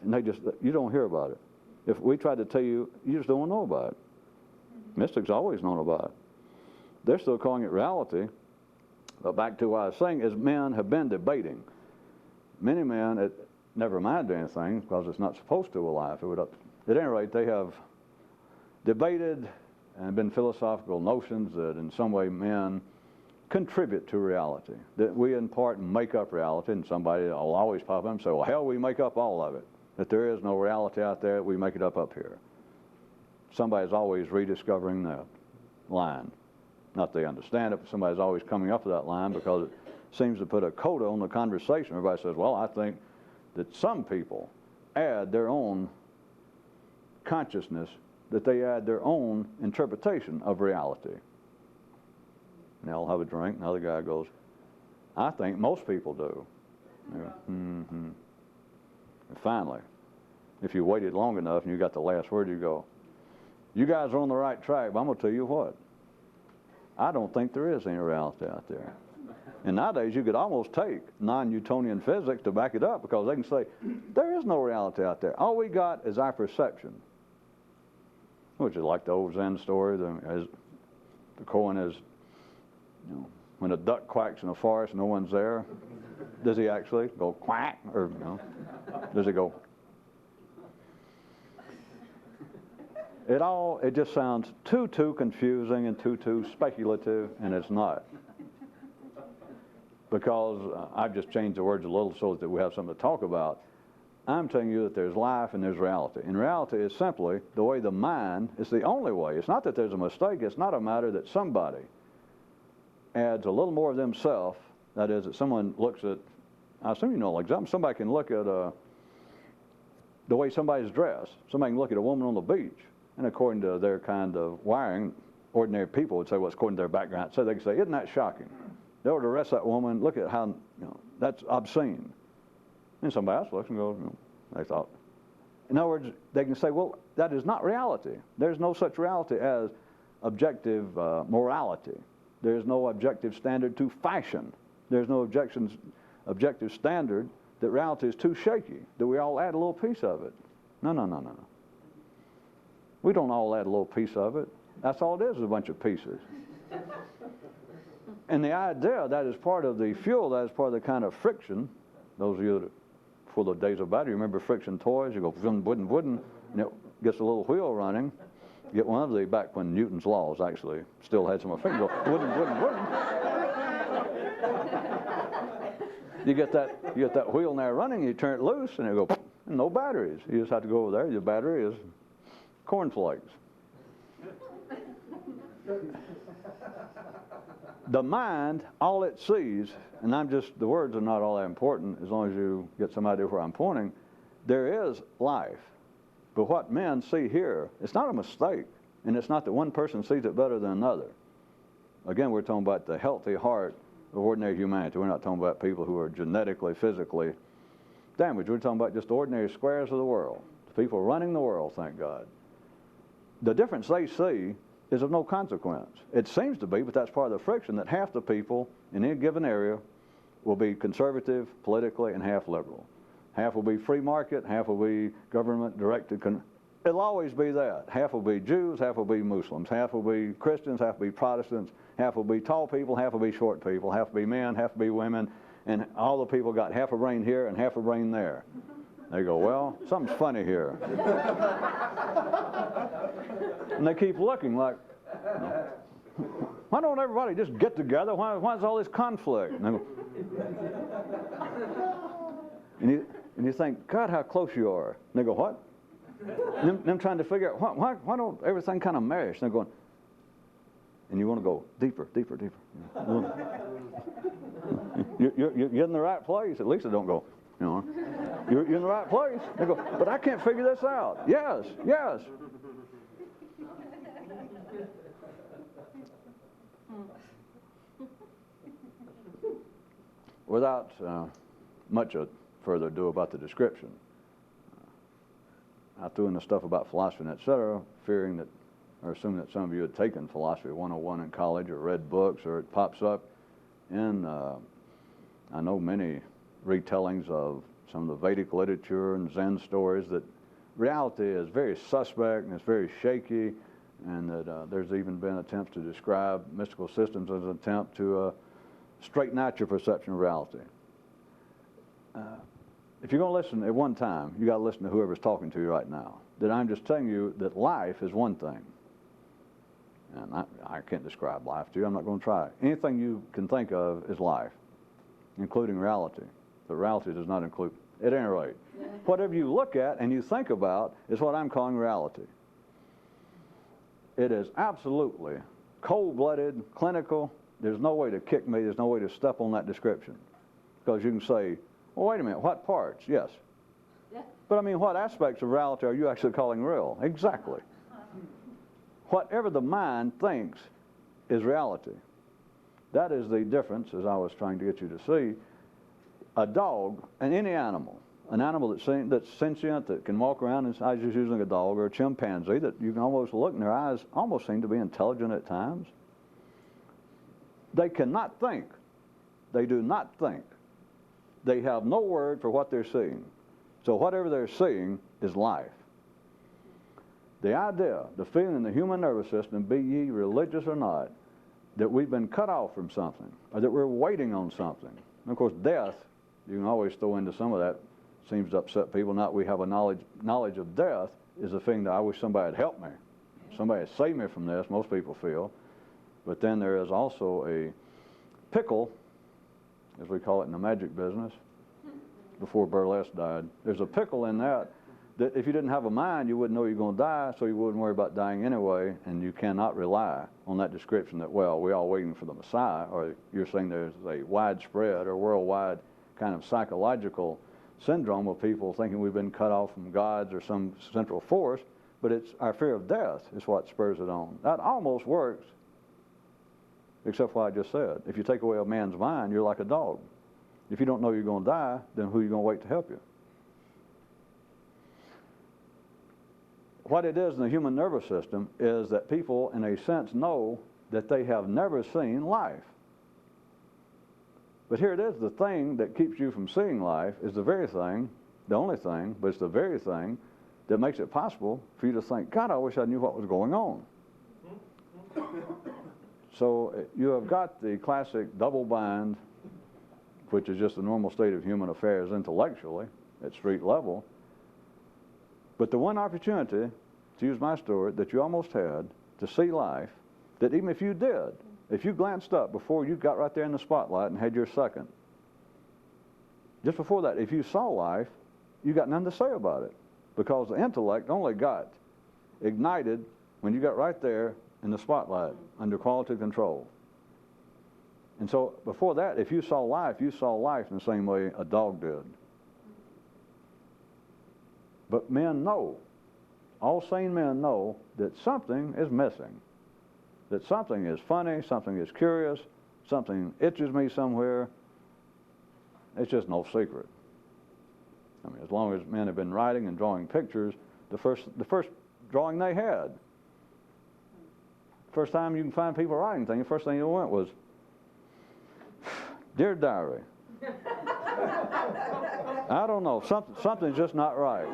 and you don't hear about it. If we tried to tell you, you just don't know about it. Mystics always known about it. They're still calling it reality. But back to what I was saying is men have been debating. Many men, never mind anything because it's not supposed to alive. At any rate, they have debated and been philosophical notions that in some way men contribute to reality. That we in part make up reality, and somebody will always pop up and say, well, hell, we make up all of it. That there is no reality out there, we make it up here. Somebody's always rediscovering that line. Not they understand it, but somebody's always coming up with that line because it seems to put a coda on the conversation. Everybody says, well, I think that some people add their own consciousness that they add their own interpretation of reality. And they'll have a drink, and the other guy goes, I think most people do. They go, mm-hmm. And finally, if you waited long enough and you got the last word, you go, you guys are on the right track, but I'm going to tell you what. I don't think there is any reality out there. And nowadays, you could almost take non-Newtonian physics to back it up, because they can say, there is no reality out there. All we got is our perception. Which is like the old Zen story, the Cohen is, you know, when a duck quacks in a forest, no one's there. Does he actually go quack, or you know, does he go? It just sounds too confusing and too speculative, and it's not. Because I've just changed the words a little so that we have something to talk about. I'm telling you that there's life and there's reality. And reality is simply the way the mind is the only way. It's not that there's a mistake. It's not a matter that somebody adds a little more of themselves. That is, that someone looks at, I assume you know, like somebody can look at the way somebody's dressed. Somebody can look at a woman on the beach, and according to their kind of wiring, ordinary people would say, well, according to their background, so they can say, isn't that shocking? They were to arrest that woman, look at how, you know, that's obscene. And somebody else looks and goes, you know, they thought. In other words, they can say, well, that is not reality. There's no such reality as objective morality. There's no objective standard to fashion. There's no objective standard that reality is too shaky, that we all add a little piece of it. No. We don't all add a little piece of it. That's all it is a bunch of pieces. And the idea that is part of the fuel, that is part of the kind of friction. Those of you that, for the days of battery, remember friction toys? You go wooden, and it gets a little wheel running. Get one of the, back when Newton's laws actually still had some effect. Go wooden. You get that wheel now running, you turn it loose, and it go, and no batteries. You just have to go over there. Your battery is cornflakes. The mind, all it sees, and the words are not all that important as long as you get some idea where I'm pointing, there is life. But what men see here, it's not a mistake, and it's not that one person sees it better than another. Again, we're talking about the healthy heart of ordinary humanity. We're not talking about people who are genetically, physically damaged. We're talking about just ordinary squares of the world, the people running the world, thank God. The difference they see is of no consequence. It seems to be, but that's part of the friction, that half the people in any given area will be conservative politically and half liberal. Half will be free market, half will be government-directed. It'll always be that. Half will be Jews, half will be Muslims, half will be Christians, half will be Protestants, half will be tall people, half will be short people, half will be men, half will be women, and all the people got half a brain here and half a brain there. They go, well, something's funny here. And they keep looking like, why don't everybody just get together? Why is all this conflict? And, they go, and you think, God, how close you are. And they go, what? And them trying to figure out, why don't everything kind of mesh? And they're going, and you want to go deeper. You're in the right place. At least they don't go, you know, you're in the right place. They go, but I can't figure this out. Yes. Without much further ado about the description, I threw in the stuff about philosophy and etc., fearing that, or assuming that some of you had taken Philosophy 101 in college or read books, or it pops up in, I know many retellings of some of the Vedic literature and Zen stories, that reality is very suspect and it's very shaky, and that there's even been attempts to describe mystical systems as an attempt to straighten out your perception of reality. If you're going to listen at one time, you got to listen to whoever's talking to you right now. That I'm just telling you that life is one thing. And I can't describe life to you. I'm not going to try. Anything you can think of is life, including reality. But reality does not include, at any rate. Whatever you look at and you think about is what I'm calling reality. It is absolutely cold-blooded, clinical. There's no way to kick me. There's no way to step on that description. Because you can say, well, wait a minute, what parts? Yes. But I mean, what aspects of reality are you actually calling real? Exactly. whatever the mind thinks is reality. That is the difference, as I was trying to get you to see. A dog and any animal, an animal that's sentient, that can walk around, and I was just using a dog or a chimpanzee, that you can almost look in their eyes, almost seem to be intelligent at times. They cannot think. They do not think. They have no word for what they're seeing. So whatever they're seeing is life. The idea, the feeling in the human nervous system, be ye religious or not, that we've been cut off from something, or that we're waiting on something. And of course, death, you can always throw into some of that, seems to upset people. Not we have a knowledge of death is a thing that I wish somebody had helped me. Somebody had saved me from this, most people feel. But then there is also a pickle, as we call it in the magic business, before burlesque died. There's a pickle in that if you didn't have a mind, you wouldn't know you're going to die, so you wouldn't worry about dying anyway, and you cannot rely on that description that, well, we're all waiting for the Messiah, or you're saying there's a widespread or worldwide kind of psychological syndrome of people thinking we've been cut off from gods or some central force, but it's our fear of death is what spurs it on. That almost works, except what I just said. If you take away a man's mind, you're like a dog. If you don't know you're going to die, then who are you going to wait to help you? What it is in the human nervous system is that people, in a sense, know that they have never seen life. But here it is, the thing that keeps you from seeing life is the very thing, the only thing, but it's the very thing that makes it possible for you to think, God, I wish I knew what was going on. So you have got the classic double bind, which is just the normal state of human affairs intellectually at street level. But the one opportunity, to use my story, that you almost had to see life, that even if you did, if you glanced up before you got right there in the spotlight and had your second, just before that, if you saw life, you got nothing to say about it, because the intellect only got ignited when you got right there in the spotlight under quality control. And so before that, if you saw life in the same way a dog did. But men know, all sane men know, that something is missing, that something is funny, something is curious, something itches me somewhere. It's just no secret. I mean, as long as men have been writing and drawing pictures, the first drawing they had, first time you can find people writing things, the first thing you went was, Dear Diary, I don't know, something's just not right.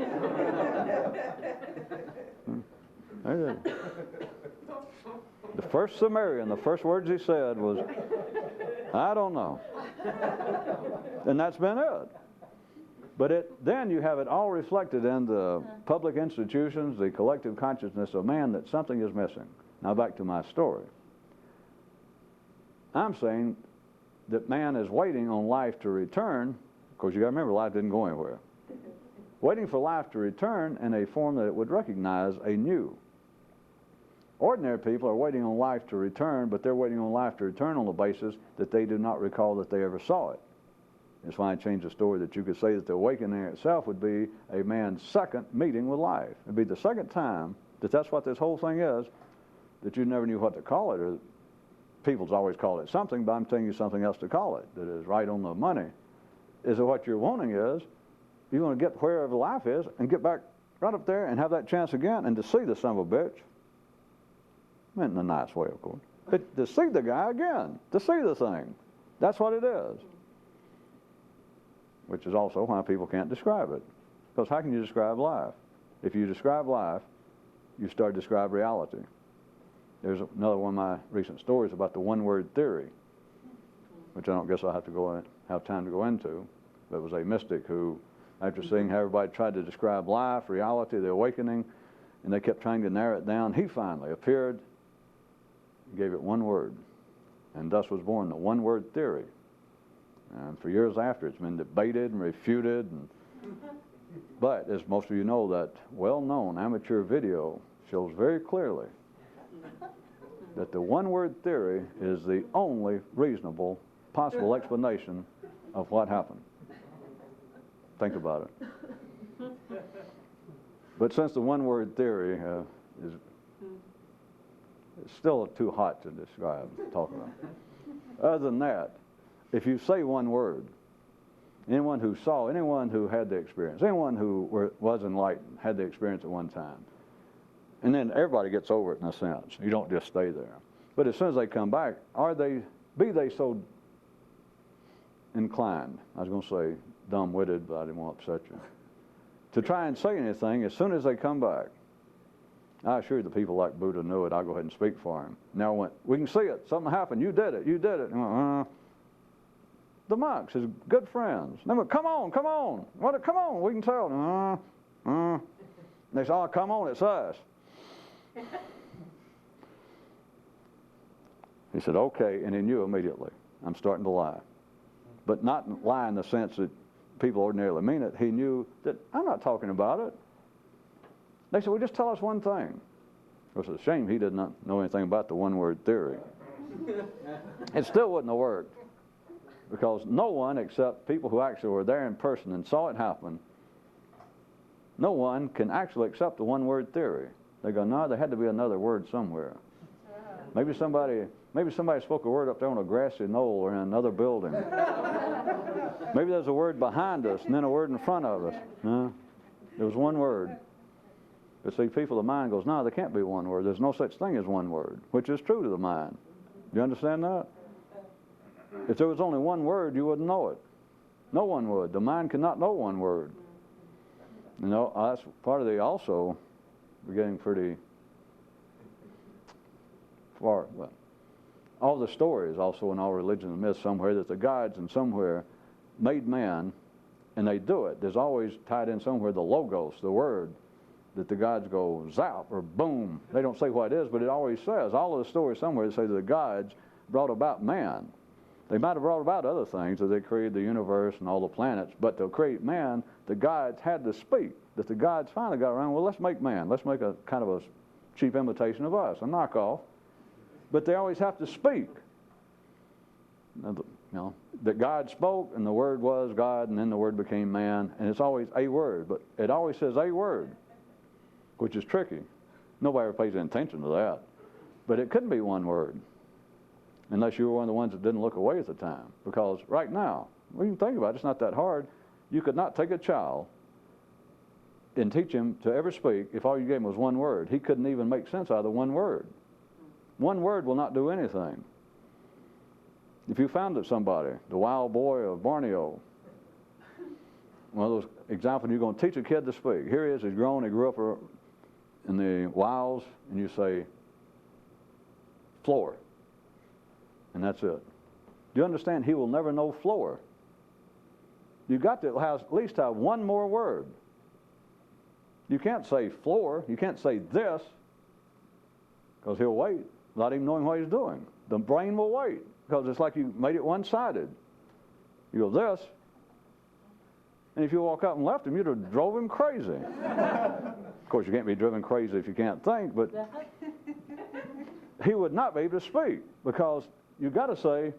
The first Sumerian, the first words he said was, I don't know. And that's been it. But then you have it all reflected in the public institutions, the collective consciousness of man, that something is missing. Now back to my story. I'm saying that man is waiting on life to return, because you got to remember, life didn't go anywhere. Waiting for life to return in a form that it would recognize anew. Ordinary people are waiting on life to return, but they're waiting on life to return on the basis that they do not recall that they ever saw it. That's why I changed the story, that you could say that the awakening itself would be a man's second meeting with life. It'd be the second time that that's what this whole thing is, that you never knew what to call it, or people's always called it something, but I'm telling you something else to call it that is right on the money. Is that what you're wanting is, you want to get wherever life is and get back right up there and have that chance again and to see the son of a bitch. I mean, in a nice way, of course. But to see the guy again, to see the thing. That's what it is. Which is also why people can't describe it. Because how can you describe life? If you describe life, you start to describe reality. There's another one of my recent stories about the one-word theory, which I don't guess I'll have time to go into. But it was a mystic who, after seeing how everybody tried to describe life, reality, the awakening, and they kept trying to narrow it down, he finally appeared and gave it one word. And thus was born the one-word theory. And for years after, it's been debated and refuted. But as most of you know, that well-known amateur video shows very clearly that the one-word theory is the only reasonable possible explanation of what happened. Think about it. But since the one-word theory is It's still too hot to describe, talk about. Other than that, if you say one word, anyone who saw, anyone who had the experience, anyone who was enlightened, had the experience at one time, and then everybody gets over it in a sense. You don't just stay there. But as soon as they come back, be they so inclined, I was going to say dumb-witted, but I didn't want to upset you, to try and say anything, as soon as they come back, I assure you the people like Buddha knew it. I'll go ahead and speak for him. Now I went, we can see it. Something happened. You did it. You did it. And the monks, his good friends. They went, come on, come on. What? Come on, we can tell. They said, oh, come on, it's us. He said, okay, and he knew immediately. I'm starting to lie. But not lie in the sense that people ordinarily mean it. He knew that I'm not talking about it. They said, well, just tell us one thing. It was a shame he did not know anything about the one-word theory. It still wouldn't have worked, because no one except people who actually were there in person and saw it happen, no one can actually accept the one-word theory. They go, no, there had to be another word somewhere. Maybe somebody spoke a word up there on a grassy knoll or in another building. Maybe there's a word behind us and then a word in front of us. No, there was one word. But see, people of the mind goes, no, there can't be one word. There's no such thing as one word, which is true to the mind. Do you understand that? If there was only one word, you wouldn't know it. No one would. The mind cannot know one word. You know, that's part of we're getting pretty far. But all the stories also in all religions and myths somewhere that the gods and somewhere made man, and they do it. There's always tied in somewhere the logos, the word, that the gods go zap or boom. They don't say what it is, but it always says. All of the stories somewhere say that the gods brought about man. They might have brought about other things, that they created the universe and all the planets, but to create man, the gods had to speak. That the gods finally got around, well, let's make man. Let's make a kind of a cheap imitation of us, a knockoff. But they always have to speak. You know, that God spoke, and the word was God, and then the word became man, and it's always a word, but it always says a word, which is tricky. Nobody ever pays any attention to that. But it couldn't be one word, unless you were one of the ones that didn't look away at the time. Because right now, when you think about it, it's not that hard. You could not take a child and teach him to ever speak if all you gave him was one word. He couldn't even make sense out of the one word. One word will not do anything. If you found that somebody, the wild boy of Borneo, one of those examples, you're going to teach a kid to speak. Here he is, he's grown, he grew up in the wilds, and you say, floor. And that's it. Do you understand? He will never know floor. You've got to at least have one more word. You can't say floor. You can't say this, because he'll wait without even knowing what he's doing. The brain will wait, because it's like you made it one-sided. You go this, and if you walk up and left him, you'd have drove him crazy. Of course, you can't be driven crazy if you can't think, but he would not be able to speak, because you've got to say,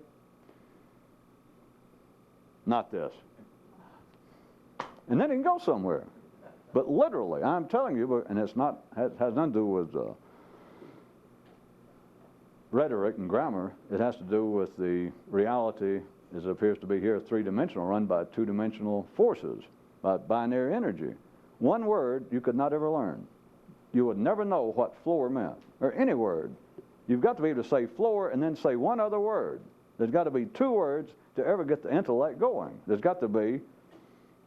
not this. And then he can go somewhere. But literally, I'm telling you, and it's not, has nothing to do with rhetoric and grammar. It has to do with the reality, as it appears to be here, three-dimensional, run by two-dimensional forces, by binary energy. One word you could not ever learn. You would never know what floor meant, or any word. You've got to be able to say floor and then say one other word. There's got to be two words to ever get the intellect going. There's got to be,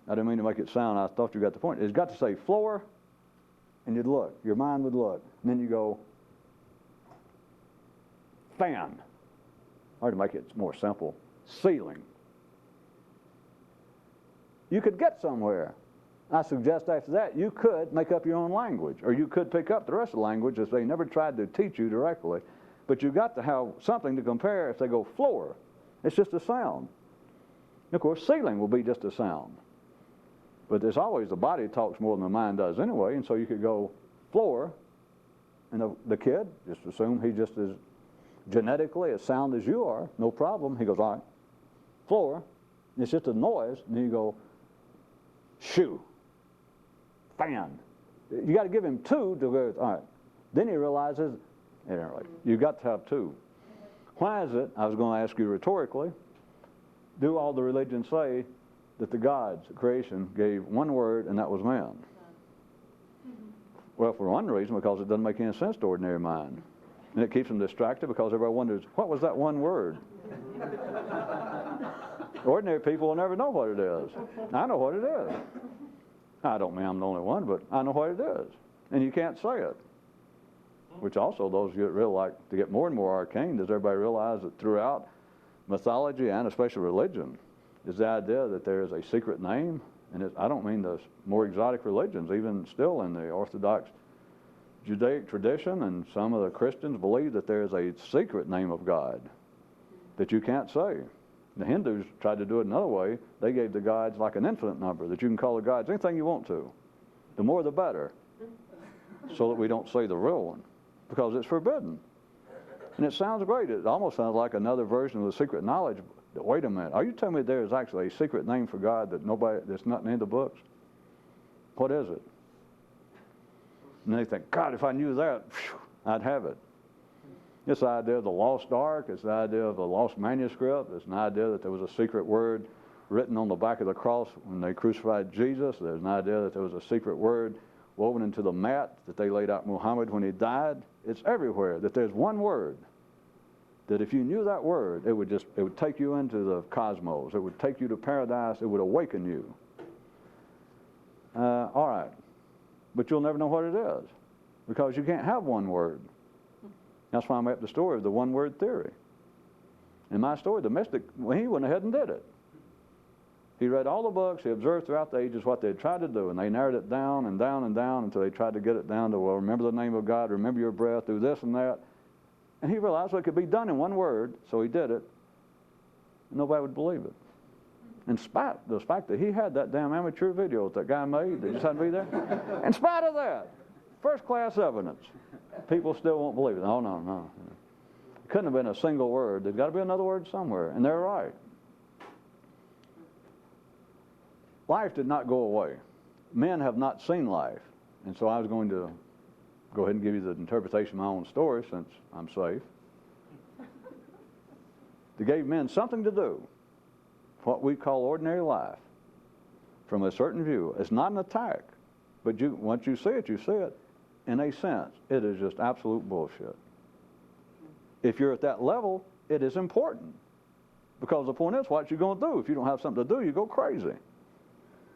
I didn't mean to make it sound, I thought you got the point. It's got to say floor, and you'd look. Your mind would look. And then you go, fan. Or to make it more simple, ceiling. You could get somewhere. I suggest after that you could make up your own language, or you could pick up the rest of the language if they never tried to teach you directly. But you've got to have something to compare. If they go floor, it's just a sound. Of course, ceiling will be just a sound. But there's always, the body talks more than the mind does anyway, and so you could go floor, and the kid, just assume he just is genetically as sound as you are, no problem. He goes, all right, floor, it's just a noise, and then you go, shoe, fan. You got to give him two to go, all right. Then he realizes, Anyway, you've got to have two. Why is it, I was going to ask you rhetorically, do all the religions say that the gods, the creation, gave one word and that was man? Well, for one reason, because it doesn't make any sense to ordinary mind. And it keeps them distracted because everybody wonders, what was that one word? Ordinary people will never know what it is. I know what it is. I don't mean I'm the only one, but I know what it is. And you can't say it. Which also, those of you that really like to get more and more arcane, does everybody realize that throughout mythology and especially religion is the idea that there is a secret name? And I don't mean the more exotic religions, even still in the Orthodox Judaic tradition, and some of the Christians believe that there is a secret name of God that you can't say. The Hindus tried to do it another way. They gave the gods like an infinite number that you can call the gods anything you want to. The more the better, so that we don't say the real one, because it's forbidden. And it sounds great. It almost sounds like another version of the secret knowledge. Wait a minute. Are you telling me there is actually a secret name for God that's nothing in the books? What is it? And they think, God, if I knew that, phew, I'd have it. It's the idea of the lost ark. It's the idea of the lost manuscript. It's an idea that there was a secret word written on the back of the cross when they crucified Jesus. There's an idea that there was a secret word woven into the mat that they laid out Muhammad when he died. It's everywhere that there's one word that if you knew that word, it would take you into the cosmos. It would take you to paradise. It would awaken you. All right. But you'll never know what it is because you can't have one word. That's why I made up the story of the one-word theory. In my story, the mystic, he went ahead and did it. He read all the books. He observed throughout the ages what they had tried to do, and they narrowed it down and down and down until they tried to get it down to, well, remember the name of God, remember your breath, do this and that. And he realized well, it could be done in one word, so he did it. Nobody would believe it. In spite of the fact that he had that damn amateur video that guy made that just had to be there. In spite of that, first-class evidence. People still won't believe it. Oh, no, no. It couldn't have been a single word. There's got to be another word somewhere, and they're right. Life did not go away. Men have not seen life. And so I was going to go ahead and give you the interpretation of my own story since I'm safe. They gave men something to do, what we call ordinary life, from a certain view. It's not an attack, but once you see it, you see it. In a sense, it is just absolute bullshit. If you're at that level, it is important. Because the point is, what you're going to do. If you don't have something to do, you go crazy.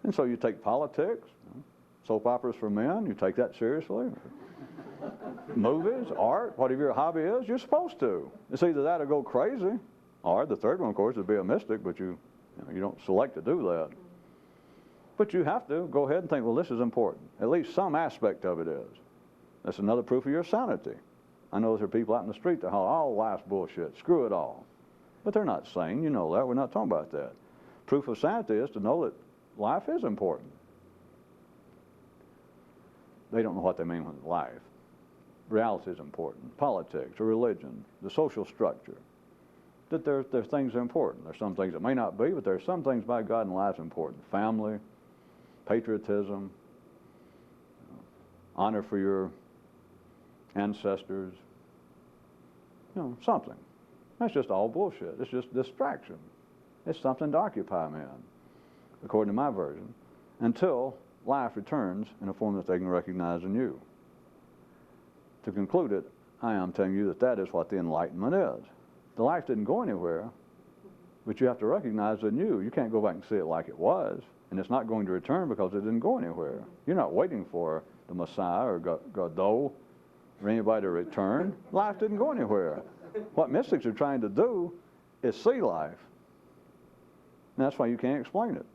And so you take politics, soap operas for men, you take that seriously. Movies, art, whatever your hobby is, you're supposed to. It's either that or go crazy. Or the third one, of course, is be a mystic, but you don't select to do that. But you have to go ahead and think, well, this is important. At least some aspect of it is. That's another proof of your sanity. I know there are people out in the street that holler, oh, life's bullshit, screw it all. But they're not sane, you know that. We're not talking about that. Proof of sanity is to know that life is important. They don't know what they mean with life. Reality is important. Politics, or religion, the social structure. That there are things that are important. There's some things that may not be, but there are some things by God in life important. Family, patriotism, honor for your ancestors, something. That's just all bullshit. It's just distraction. It's something to occupy men, according to my version, until life returns in a form that they can recognize in you. To conclude it, I am telling you that that is what the Enlightenment is. The life didn't go anywhere, but you have to recognize the new. You can't go back and see it like it was, and it's not going to return because it didn't go anywhere. You're not waiting for the Messiah or Godot or anybody to return. Life didn't go anywhere. What mystics are trying to do is see life. And that's why you can't explain it.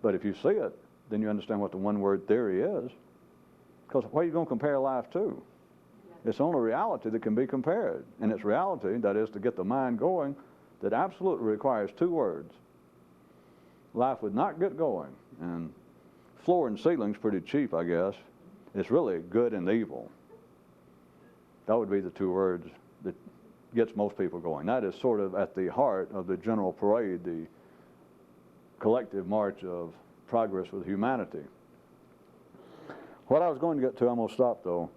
But if you see it, then you understand what the one-word theory is. Because what are you going to compare life to? It's only reality that can be compared. And it's reality, that is to get the mind going, that absolutely requires two words. Life would not get going. And floor and ceiling's pretty cheap, I guess. It's really good and evil. That would be the two words that gets most people going. That is sort of at the heart of the general parade, the collective march of progress with humanity. What I was going to get to, I'm going to stop though,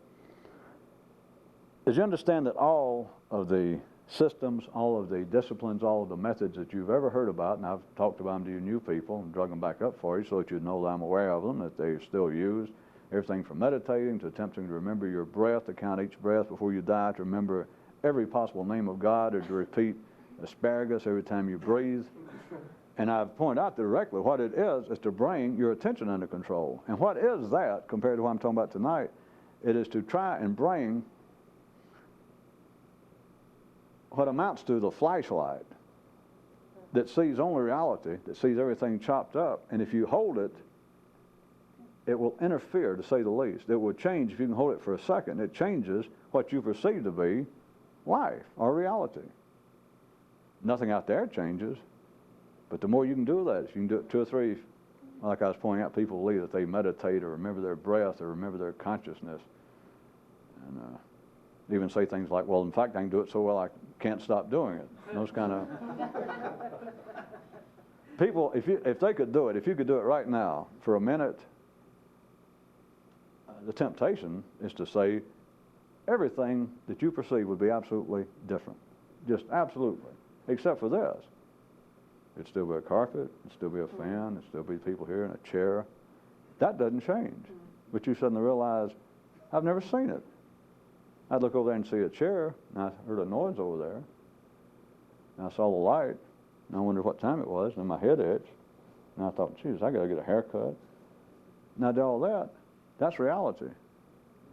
As you understand that all of the systems, all of the disciplines, all of the methods that you've ever heard about, and I've talked about them to you new people and drug them back up for you so that you know that I'm aware of them, that they're still used. Everything from meditating to attempting to remember your breath, to count each breath before you die, to remember every possible name of God, or to repeat asparagus every time you breathe. And I've pointed out directly what it is to bring your attention under control. And what is that compared to what I'm talking about tonight? It is to try and bring what amounts to the flashlight that sees only reality, that sees everything chopped up. And if you hold it, it will interfere, to say the least. It will change, if you can hold it for a second, it changes what you perceive to be life or reality. Nothing out there changes, but the more you can do that, if you can do it 2 or 3, like I was pointing out, people believe that they meditate or remember their breath or remember their consciousness, and even say things like, well, in fact, I can do it so well I can't stop doing it. Those kind of people, if they could do it, if you could do it right now for a minute, the temptation is to say everything that you perceive would be absolutely different. Just absolutely. Except for this. It'd still be a carpet, it'd still be a fan, it'd still be people here in a chair. That doesn't change. But you suddenly realize, I've never seen it. I'd look over there and see a chair, and I heard a noise over there. And I saw the light, and I wondered what time it was, and my head itched. And I thought, geez, I got to get a haircut. And I did all that. That's reality.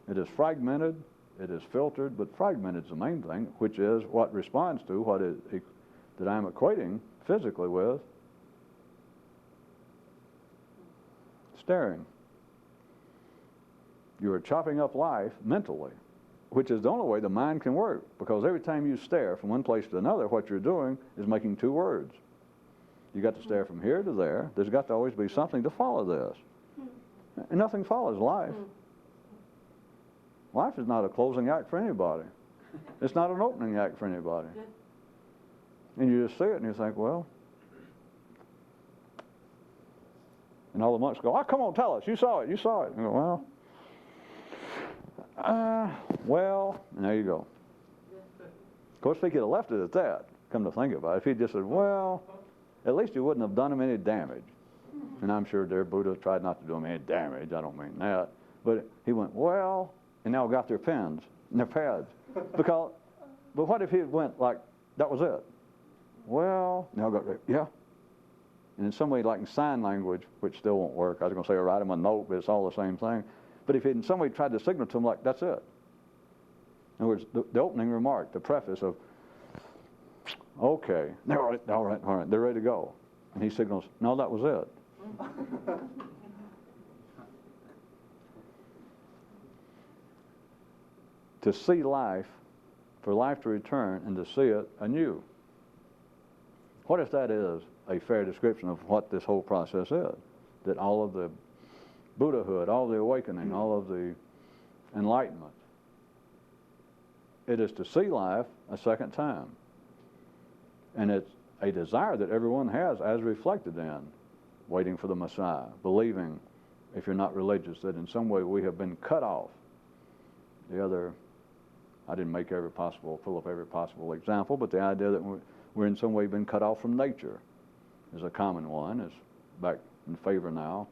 It is fragmented, it is filtered, but fragmented is the main thing, which is what responds to what that I'm equating physically with staring. You are chopping up life mentally, which is the only way the mind can work, because every time you stare from one place to another, what you're doing is making 2 words. You got to stare from here to there. There's got to always be something to follow this. And nothing follows life. Life is not a closing act for anybody. It's not an opening act for anybody. And you just see it and you think, well, and all the monks go, oh, come on, tell us, you saw it, you saw it. And you go, well, and there you go. Of course, if he could have left it at that, come to think about it, if he just said, well, at least you wouldn't have done him any damage. And I'm sure their Buddha tried not to do him any damage, I don't mean that. But he went, well, and now got their pens and their pads. But what if he went like, that was it? Well, now got, yeah. And in some way, like in sign language, which still won't work. I was going to say, write him a note, but it's all the same thing. But if he in some way tried to signal to him like, that's it. In other words, the opening remark, the preface of, okay, all right, they're ready to go. And he signals, no, that was it. To see life, for life to return, and to see it anew. What if that is a fair description of what this whole process is? That all of the Buddhahood, all the awakening, all of the enlightenment, it is to see life a second time. And it's a desire that everyone has as reflected in waiting for the Messiah, believing, if you're not religious, that in some way we have been cut off. The other, I didn't make pull up every possible example, but the idea that we're in some way been cut off from nature is a common one. It's back in favor now.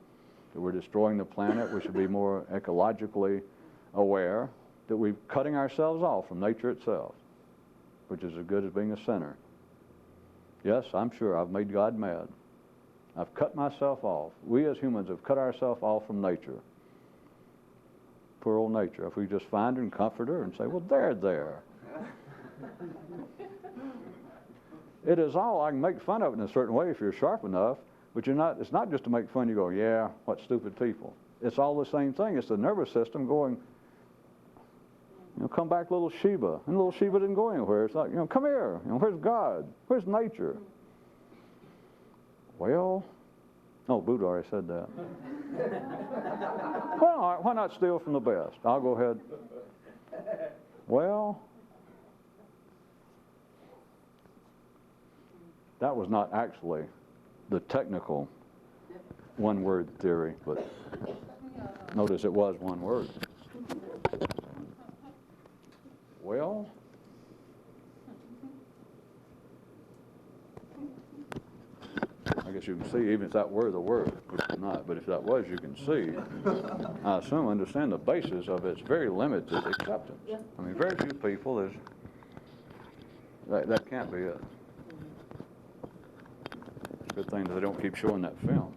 That we're destroying the planet. We should be more ecologically aware that we're cutting ourselves off from nature itself, which is as good as being a sinner. Yes, I'm sure I've made God mad. I've cut myself off. We as humans have cut ourselves off from nature. Poor old nature. If we just find her and comfort her and say, well, there. It is all, I can make fun of it in a certain way if you're sharp enough, but it's not just to make fun. You go, yeah, what stupid people. It's all the same thing. It's the nervous system going, come back, little Sheba. And little Sheba didn't go anywhere. It's like, come here. Where's God? Where's nature? Well, oh, Buddha already said that. Well, all right, why not steal from the best? I'll go ahead. Well, that was not actually the technical one-word theory, but notice it was one word. Well, guess you can see, even if that were the word, which it's not, but if that was, you can see, I assume, understand the basis of its very limited acceptance. Yeah. I mean, very few people is, that can't be it. It's a good thing that they don't keep showing that film.